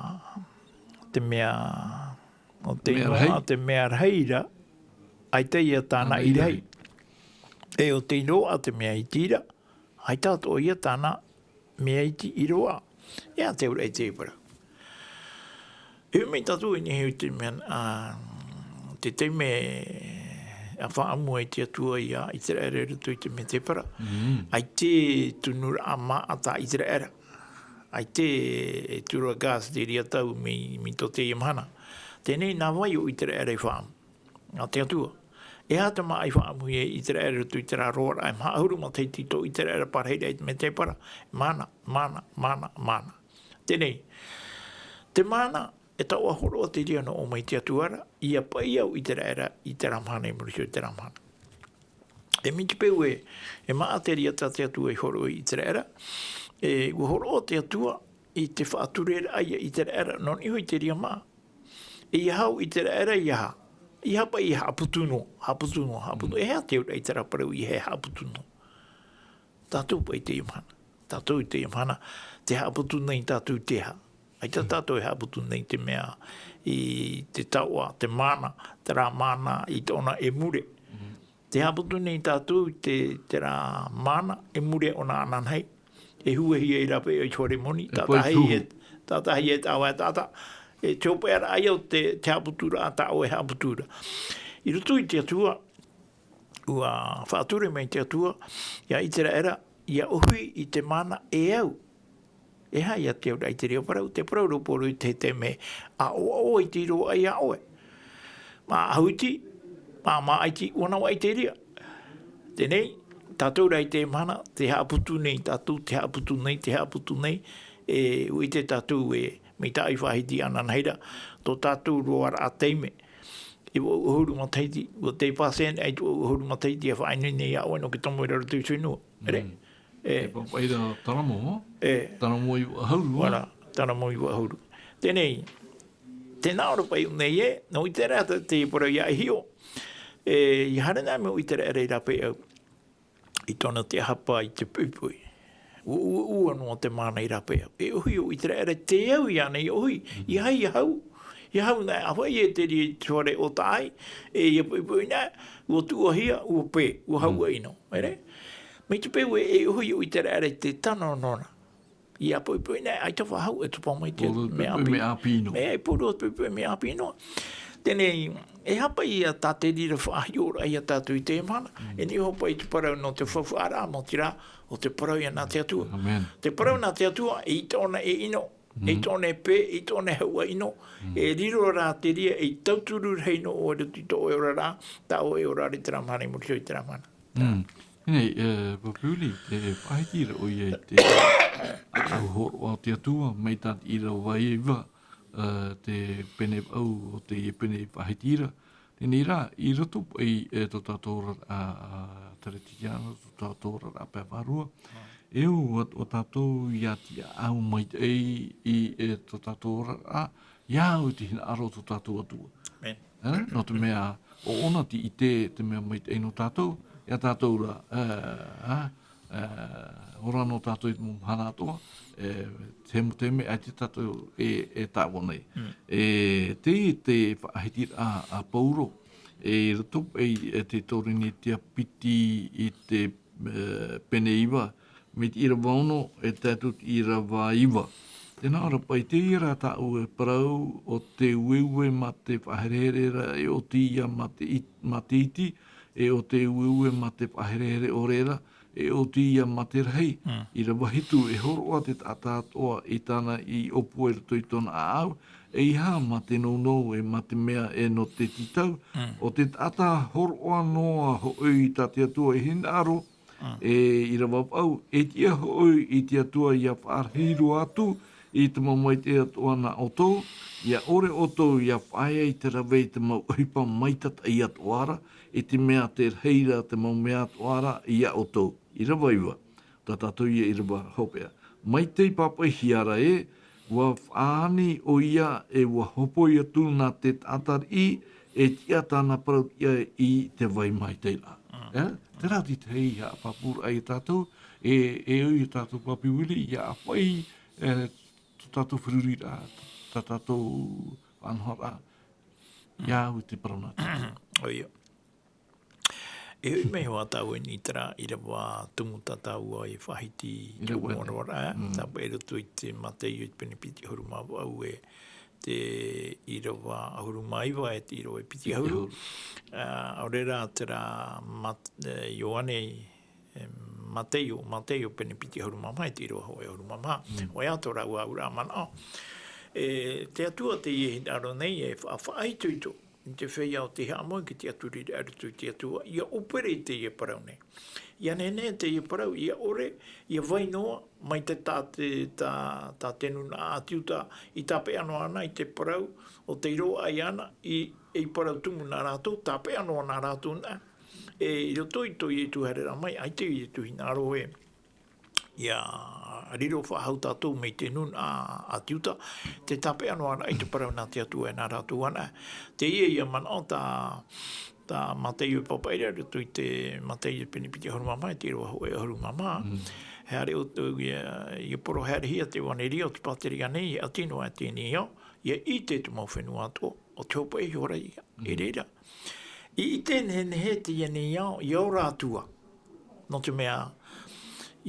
o te inoa a te mea reira, ai te ia tāna i rei. E o te inoa a te mea i tira, ai tātou ia tāna mea i ti i roa. Ia te ura i te ipara. E mei tātou i nehi te mea, te te me a whaamua i te atua ia i te ere rutu i te me te para. Ai te tunura a maa ata i te ere. Ai te tura gas te ria tau mi to te imhana. Tēnei nā wai o i te ere i whaamu. Nā te atua. E hata maa i whaamu i te ere rutu i te rā roara. Ai maa huru ma te tito i te ere parheira i te me te para. Mana. Tēnei. Te mana e tau ahoro o te ria no o mai te atuara, ia pai au i te raera i te ramhana i murisio i te ramhana. E miki peu e maa te ria ta te atua i horo i te raera, e ua horo o te atua i te whaaturera aia i te raera, non iho i te ria maa. E i hau i te raera i ha. I hapa i haputuno. E hea te ura i te raparau i he haputuno. Tātou pa i te imhana. Tātou i te imhana, te haputuno i tātou te ha. Ai tā tātou e haputu nei te mea i te taua, te mana, te rā mana i te ona e mure. Te haputu nei tātou te rā mana e mure ona ananhei. E huahi e rape o i chore moni. Tātahi e tāua e tāta. E te ope ara ai au te haputura a ta o e haputura. I rutu i te atua, ua whaature mai te atua, ia i te era, ia uhui i te mana e au. E hai a te au i te reo parau, te parau roporu i te me a o i te iro ai a oe. Ma ahuiti, ma aiti, wana wa i te ria. Tenei, tātou rai te mana, te haputu nei, tātou te haputu nei, ui te tātou me tai whahiti ana neira, tō tātou roara a teime. I wa uhuru mataiti, wa te pasen, ai tu uhuru mataiti a whainu nei a oe no ki tomo i raro tui suinua. Ere? E papaira taramo, taramo i hauru. Wala, taramo i huru. Tenei, te naoro pai nei no i te rata te pora ia hio. I harana me i te rata rape au. I tona te hapa i te pupui. Ua no te mana i rape au. E uhi o i te rata te au i ana i uhi. I hai i hau. I hau nei, a whai e te ri tuare o tai. E i pupui nei, ua tua hia, ua pe, ua hau ino. Ere? Me te peu e uhi o i te rata te tano nona. Ia pui nei, ai tawa hau e tupa mai te me apino. Me ai puru pui me apino. Tenei, e hapa i a tate rira whaahiora i a tātou i te mana. E ni hopa i te parau no te whawhara mo tira o te parau i a nā te atua. Amen. Te parau nā te atua e i tōna e ino, e tōna e pē, e tōna haua ino, e riro rā te ria, e tauturu reino o e ruti tō e ora rā, tā o e ora re te ramana, i muri i te ramana. Nei, papuli, te whaitira o i te au te atua, mei tāti ira wai iwa, te pene au o te pene whaitira. Tēnei rā, i roto i tō tātora a Taretiana, tō tātora a Pēwharua, o tātou i ati au mai i tō tātora a, iau te hina aro tō tātou atua. No te mea, o ona ti i te mea mai te no tātou, ia tātou ra, ora no tātou i te mumhana atoa, te me ai te tātou e tāua nei. Te whaahitira a Pauro, rato te tōrini te apiti i te pene iwa, me te ira wauno e tātou ira wā iwa. Tēnā ora pai te ira tāu e parau o te ueue ma te whaherera e o tia ma te iti, e o te ueue ma te whaherere o rera, e o tia ma te rei. I ra wahitu e horoa te tātātoa i tāna i opu e rato i tona au, e iha ma te nou e ma te mea e no te titau, o te tata horoa noa ho i tā te atua e hinaro, i ra wapau, e tia ho i te atua i a whaarhiru atu, i te mamai te atua na oto, ia ore oto i a whaia i te rawei te mau uhipa maitata i atuara, e te mea te reira te mau mea atuara i a oto. I rawa iwa, tā tātou ia i rawa hopea. Mai te papa hiara wa whaani o ia e wa hopo ia tu nā te tātari e tia tāna parau ia i te vai mai teila. Te rati te hei a papura ai tātou, e oi tātou papi wili, ia a whai tātou whirurira, tātou whanhora, ia u te parana tātou. Oia. E hui mei hoa tau e nitara i rawa tumu tatau ai whahiti i te uarawara. Tāpa e roto i te matei i pene piti huru mawa au e te i rawa ahuru maiwa e te i rawa e piti huru. Aurera tera Ioane Mateo pene piti huru mama e te i rawa hoa e huru mama. Wai ato rau au rā mana. Te atua te i aro nei e whaaitu i tō. Te whai au te hea ki te aturi arutu te atua, ia opere te ia parau nei. Ia nene te ia parau, ia ore, ia vai noa, mai te tā tenu na atiuta, i tape ano ana i te parau, o te iroa ai ana, i parau tumu nā rātou, tape ano nā rātou na. I roto i toi e tu harera mai, ai te i tu hina aro e. Ia riro whahau tātou mei te nun a tiuta, te tape ano ana i te parau nā te atua e nā rātou ana. Te ia mana o tā Mateo papaira, rutu i te Mateo penipiti haru mama, e te roa hoe haru mama. Heare o tau ia poro heare hia te waneri o te pateri anei, a tino a tēnei au, ia i te tu mau whenua ato, o te hopa e hora ia, e reira. I tēnei he te ianei au, i au rātua, no te mea,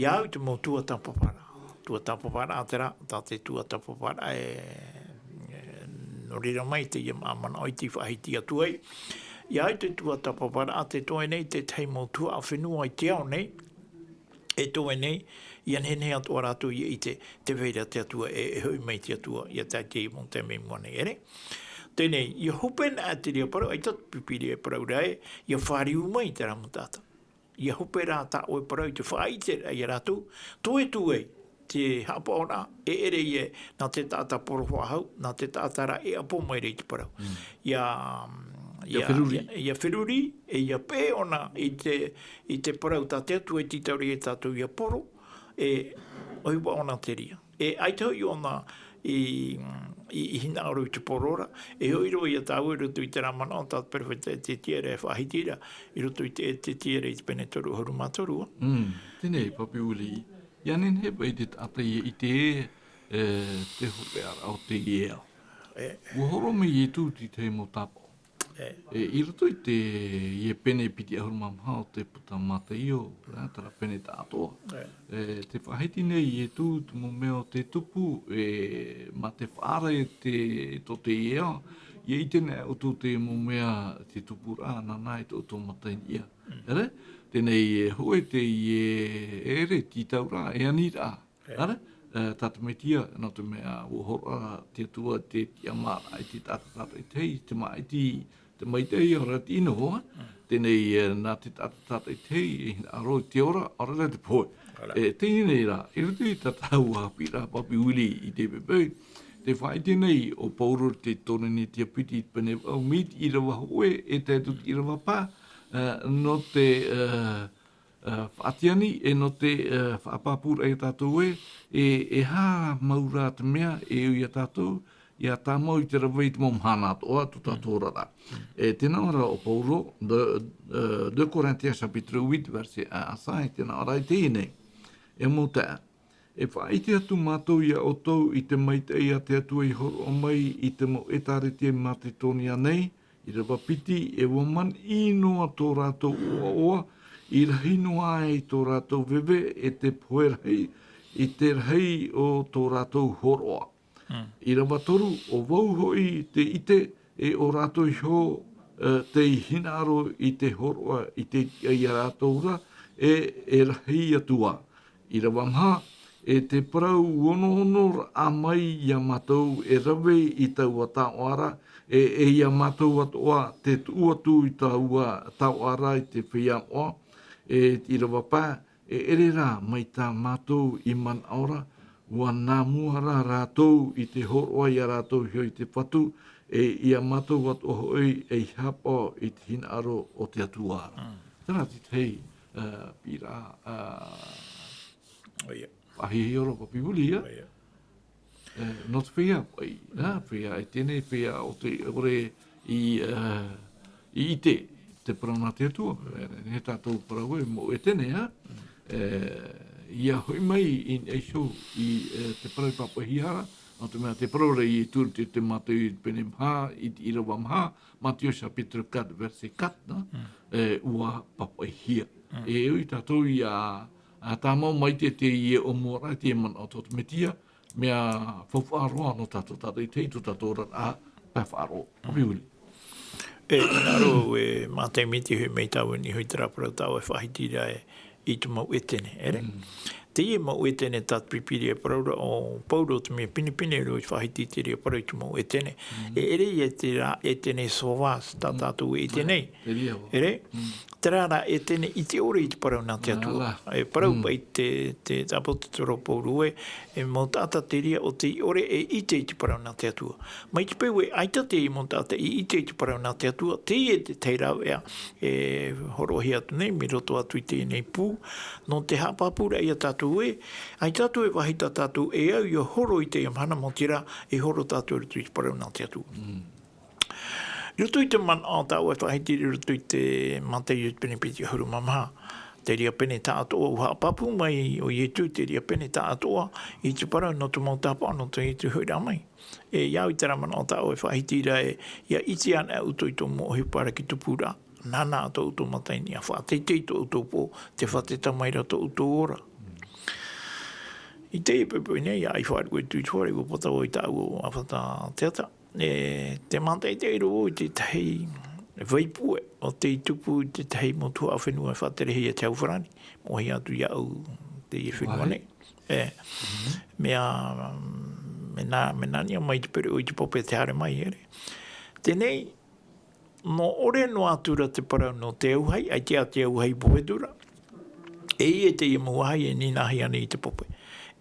iau te mo tua tapapara. Tua tapapara atera, tā te tua tapapara No rira mai te ia mamana o i ti whahiti atu ai. Ia ai te tua tapapara a te toe nei te teimo tua a whenua i te ao nei. E toe nei, ia nene atua rātou i te veira te atua e hui mai te atua ia tai te imon te mei mua nei ere. Tēnei, ia hopen a te rea parau, ai tatu pipiri e parau rai, ia whāriu mai te ramutata. Ia hope rā tā oe parau te whaai te ai rātou, toe tu ei, te hapa ona, e ere ie, nā te tāta poro whahau, nā te tāta ra e apo mai rei te parau. Ia whiruri, e ia pē ona i te parau tā te atu e titauri e tātou ia poro, e oiwa ona te ria. E aitau i ona i hina aru i te porora, e hoiro i a tāu i rutu i te ramana o tātu perwheta te tiere e whahitira, i rutu i te tiere i te pene toru haru mātoru. Tēnei, papi uli, ia nen hepa i te tata i te te hope ara o te iea. Uhoro me i tū ti te mo tapo. I roto i te ie pene piti ahuru mamha o te puta mata io, tara pene tātoa. Te whahiti nei i tū mo mea o te tupu, ma te whaara e to te iea, i tēnei o tū te mo mea te tupu rā, nai to tō matai ia. Ere? Tēnei hoe te ere titau rā, e ani rā. Ere? Tata me tia, no te mea uhora te tua te tiamara, i te tata i tei, te mai te mai tei ora tino hoa, tēnei nā te tata i tei, aro te ora te poe. Tēnei rā, i rutu i tatau hapi rā papi uli i te pepeu, te whai tēnei o pauro te toneni te apiti i pene au mit i rawa hoe, e te tuti i rawa pā, no te whaatiani e no te whaapapura e tātou e hā maura te mea e ui a tātou, ia tā mau i te rawai te momhana atoa, tu tātou rara. Tēnā ora o Paulo, 2 Corinthians chapitre 8, verse a asai, tēnā ora i tēnei, e mō taa. E whaite atu mātou ia o tau i te maitei a te atu i horo o mai i te mo etare te mā te tōni anei, i rawa piti e waman inoa tō rātou oa, i rahi noa e tō rātou wewe e te poerhei, i te rahi o tō rātou horoa. I rawa toru o wauhoi te ite e o rātou ho te hinaro i te horoa i te i a rātou ra e rahi atua. I rawa mha e te parau ono a mai i a mātou e rawe i tau a tāoara e i a mātou atoa te tuatu i tāoara i te whia oa. I rawa pā, e ere rā mai tā mātou i man aora, ua nā muara rātou i te horoa i a rātou hio i te patu, i a mātou atu hoi e hapa i te hina aro o te atuara. Tērā te tei, pira, pahihi oro papi uli, not whia, whia e tēnei whia o te ore i te parana te atua, he tātou parau e mo e tēnei, ia hoi mai i eisho i te parau papahihara, no te mea te parau rei i tūru te mātou i pene mha, i te irawa mha, Matthew chapitre 4, verse 4, ua papahia. E ui tātou i a tā mau mai te i o mora, te man o tōtu metia, mea whawharoa no tātou i teitu tātou rara a whawharoa. Papi uli. Naro e mātai miti hui mei tau ni hui taraparau tau e whahitira i tu mau etene, ere? Te ie mau etene tat pripiri e paraura o Paulo te mea pinipine roi whahiti te rea parau i tu mau etene. E ere i te rā etene sovas tā tātou etenei, ere? Te rā etene i te ore i te parau nā te atua. E parau pai te apototoro Paulo e mau tāta te rea o te ore e ite i te parau nā te atua. Mai te pēu e aita te i mau tāta i ite i te parau nā te atua, te e te teirau ea e horohi atu nei, mi roto atu i te nei pū, no te hapapura i a tātou ai tātou e wahita tātou e au i a horo i te amhana mo tira, e horo tātou rutu i te parau nā te atua. Rutu i te man o tau e whahiti rutu i te matei i te penepiti huru mamaha. Te ria pene tā atoa uha papu mai o ietu, te ria pene tā atoa i te parau no tu mau tāpā no te i te huira mai. E iau i te raman o tau e whahiti ra ia iti ana uto i tō mo hi para ki tupura. Nana ato uto matai ni a whaatei to uto po, te whateta mai ra to uto ora. I te pepe nei, ai whaare koe tui tuare ko pata o i tau o awhata teata. te mantai te iro te tahi vaipue o te tupu te tahi motua a whenua whaterehi a tauwharani. Mohi atu ia au te i whenua nei. Mea me nani mai te pere o i te pope te hare mai ere. Tenei, no ore no atura te parau no te auhai, ai te auhai poedura. E te i muahai e ninahi ane i te pope.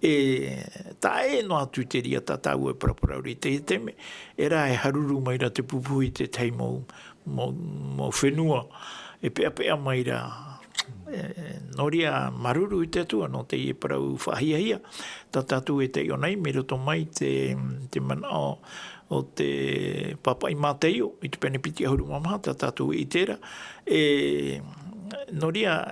Tā no atu te ria tātau e paraparauri te teme. E rā e haruru mai ra te pupu i te tei mo whenua. E pea mai ra noria maruru i te atua no te i parau whahiahia. Tā tātou e te ionei, me roto mai te mana o te papai māteio i te penepiti ahuru mamaha, tā tātou i tera. Noria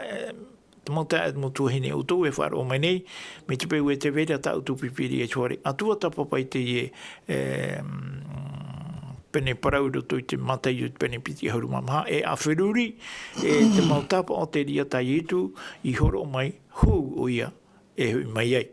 te mota e mo tuhine o tō e wharo mai nei, me te peu e te vera ta utu pipiri e tuare. Atua ta papai te pene parau roto i te matai o te pene piti hauru mamaha, e a whiruri, te mautapa o te ria tai etu, i horo mai, hou o ia, e hui mai ei.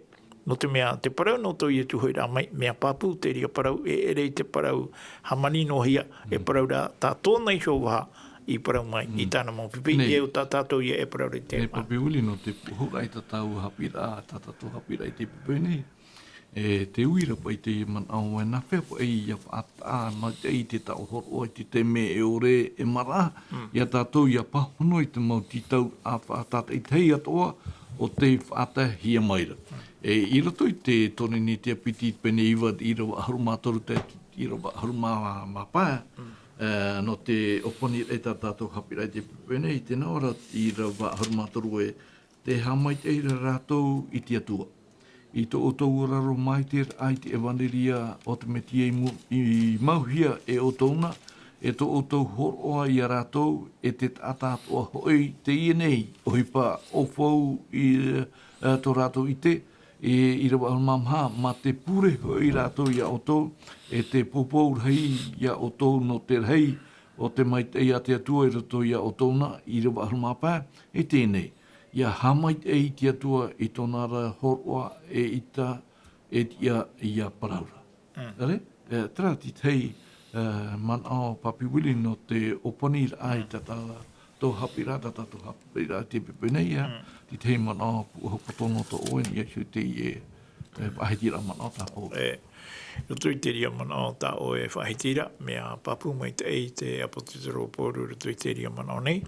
No te mea te parau no tō i etu hoi rā mai, mea papu te ria parau, ere te parau hamani no hia, e parau rā tā tōna i hou waha, i parau mai, i tāna mau pipi, e o tā tātou i e parau rei te mai. Ne papi uli no te puhurai tātou hapira, tātou hapira i te pipi nei. Te uira pai te man au e na whepa e ia whaata na te i te tau horo i te me e ore e mara. Ia tātou ia pahono i te mau titau a whaatata i tei atoa o te whaata hia maira. I rato i te tone ni te apiti pene iwa i rawa harumatoru te i rawa harumapaa. No te oponi e tātou hapira i te pene i te naora i rawa harumatoru e te hamai te ira rātou i te atua. I tō o tō raro mai te ai te ewaneria o te metia i mauhia e o tōna, e tō o tō horoa i a rātou e te tātātua hoi te ienei, o hipa o whau i tō rātou i te, i rawa mamha, ma te pure hoi rātou i a o tō, e te popou rei i a o tō no te rei, o te mai te ia te atua i rato i a o tōna, i rawa mapā, e tēnei. Ia hamait e i te atua i tōna ra horoa e ita e ia paraura. Ere? Tera ti tei man ao papi wili no te oponi ai tata tō hapira, tata tō hapira te pepenei ti tei man ao hokotono tō oen i atu te i whahitira man ao tā o. Roto i te ria man ao tā o e whahitira, mea papu mai te ei te apotitoro poru roto i te ria man ao nei.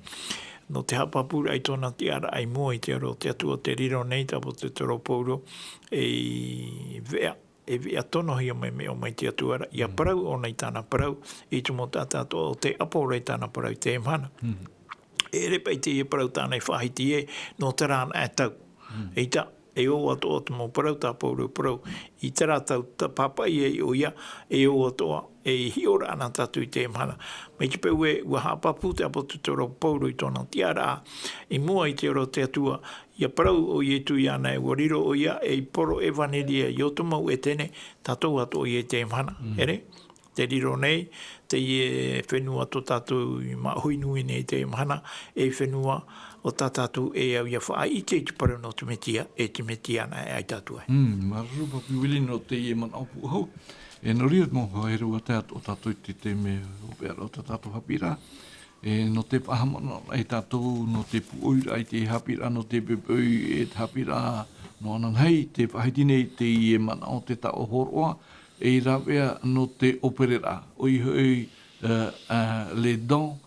No te hapapura ai tōna te ara ai mua i te aro te atua te riro nei tapo te toro pouro e vea tono hia mai me o mai te atuara. Ia parau o nei tāna parau i tu mo tātā o te apo rei tāna parau te emhana. E repai te parau tāna i whahiti e no te rāna e tau. Eita, e o atoa te mo parau tā pouro parau. I te rātau ta papai e o ia e o atoa e hiora ana tatu i te emhana. Mai te peu e ua hapapu te apo te toro pauro i tōna tiara i mua i te oro te atua. Ia parau o i etu i ana e wariro o ia e poro e vaneria i otomau e tene tatou ato i te emhana. Ere? Te riro nei, te i e whenua to tātou i mahoinui nei te emhana e whenua o tātou e au ia wha i te parau no te metia e te metia ana e ai tātou ai. Maru papi wili no te i e man aupu hau. E no ria mo haerua te ato o tātou i te me o peara o tātou hapira. No te pahamana ai tātou, no te puoira ai te hapira, no te beboi e te hapira. No anan hei, te whahitine te i e mana o te tao horoa. E rawea no te operera. Oi hoi les dons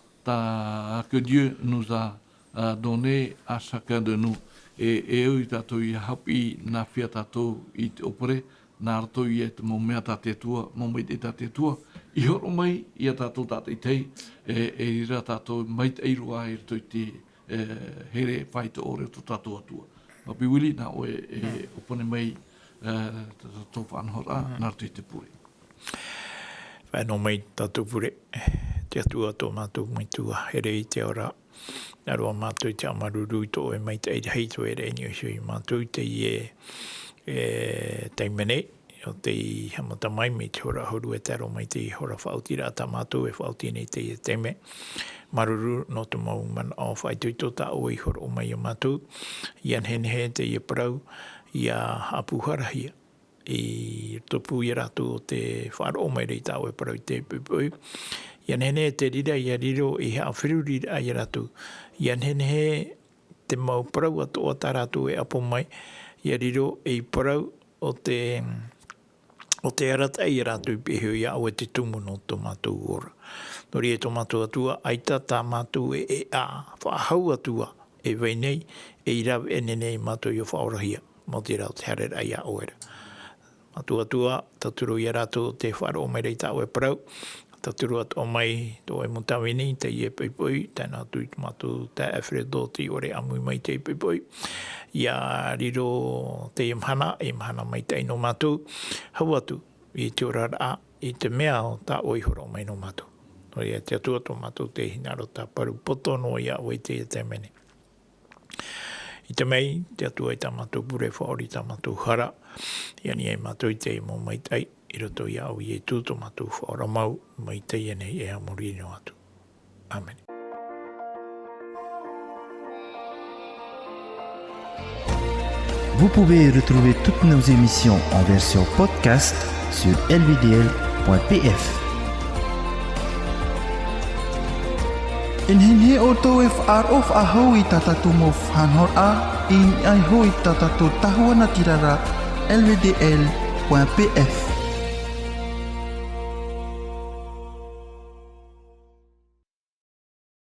que Dieu nous a donné à chacun de nous. E oi tātou i hapi na whia tātou i te opere. Nā rato i e te mo mea tā te tua, mo mai te tā te tua. I horo mai, i a tātou tātou i tei, e ira tātou mai te eirua e rito i te here whai te ore o tātou atua. Papi wili, nā oe opone mai tātou whanhora, nā rato i te pure. Whanau mai tātou pure, te atua tō mātou mai tua, here i te ora. Aroa mātou i te amaruru i tō e mai te eira heito e reini o sui mātou i te teimene, o te hamata mai me te hora horu e taro mai te hora whautira ta mātou e whautine te teime. Maruru no te mau man o whaituito ta o i horo mai o mātou. Ian henhe te ia parau, ia apuharahia. i topu i ratu o te whaaro mai rei tau e parau te pupui. Ia nene te rira i a riro i hea whiru rira i ratu. Ia nene te mau parau atu o tā ratu e apo mai i a riro i parau o te arata i ratu i peheo ia au e te tumu no tō mātou ora. Nori e tō mātou atua, aita tā mātou e a whaahau atua e weinei e iraw e nene i mātou i o whaorahia. Mo te rau te harer ai a oera. Mātou atua, taturo i a ratu te whaaro mai rei tau e parau. Taturu atu o mai tō e mutawini, te i e peipoi, tēnā tui mātou te awhiredoti ore amui mai te i peipoi. Ia riro te imhana mai te ino mātou. Hau atu i te orara a, i te mea o tā oihoro mai no mātou. No ia te atua tō mātou te hinaro tā paru poto no ia oi te te mene. I te mei, te atua i tā mātou pure whaori tā mātou hara. Ia ni e mātou i te mo mai tai. I roto i au i e tūto mātou whaora mau mai te ienei e amori no atu. Amen. Vous pouvez retrouver toutes nos émissions en version podcast sur lvdl.pf. Inhinhe o tō e whaarof a hau i tatatu mo whanhor a, in ai hoi tatatu tahua na tirara lvdl.pf.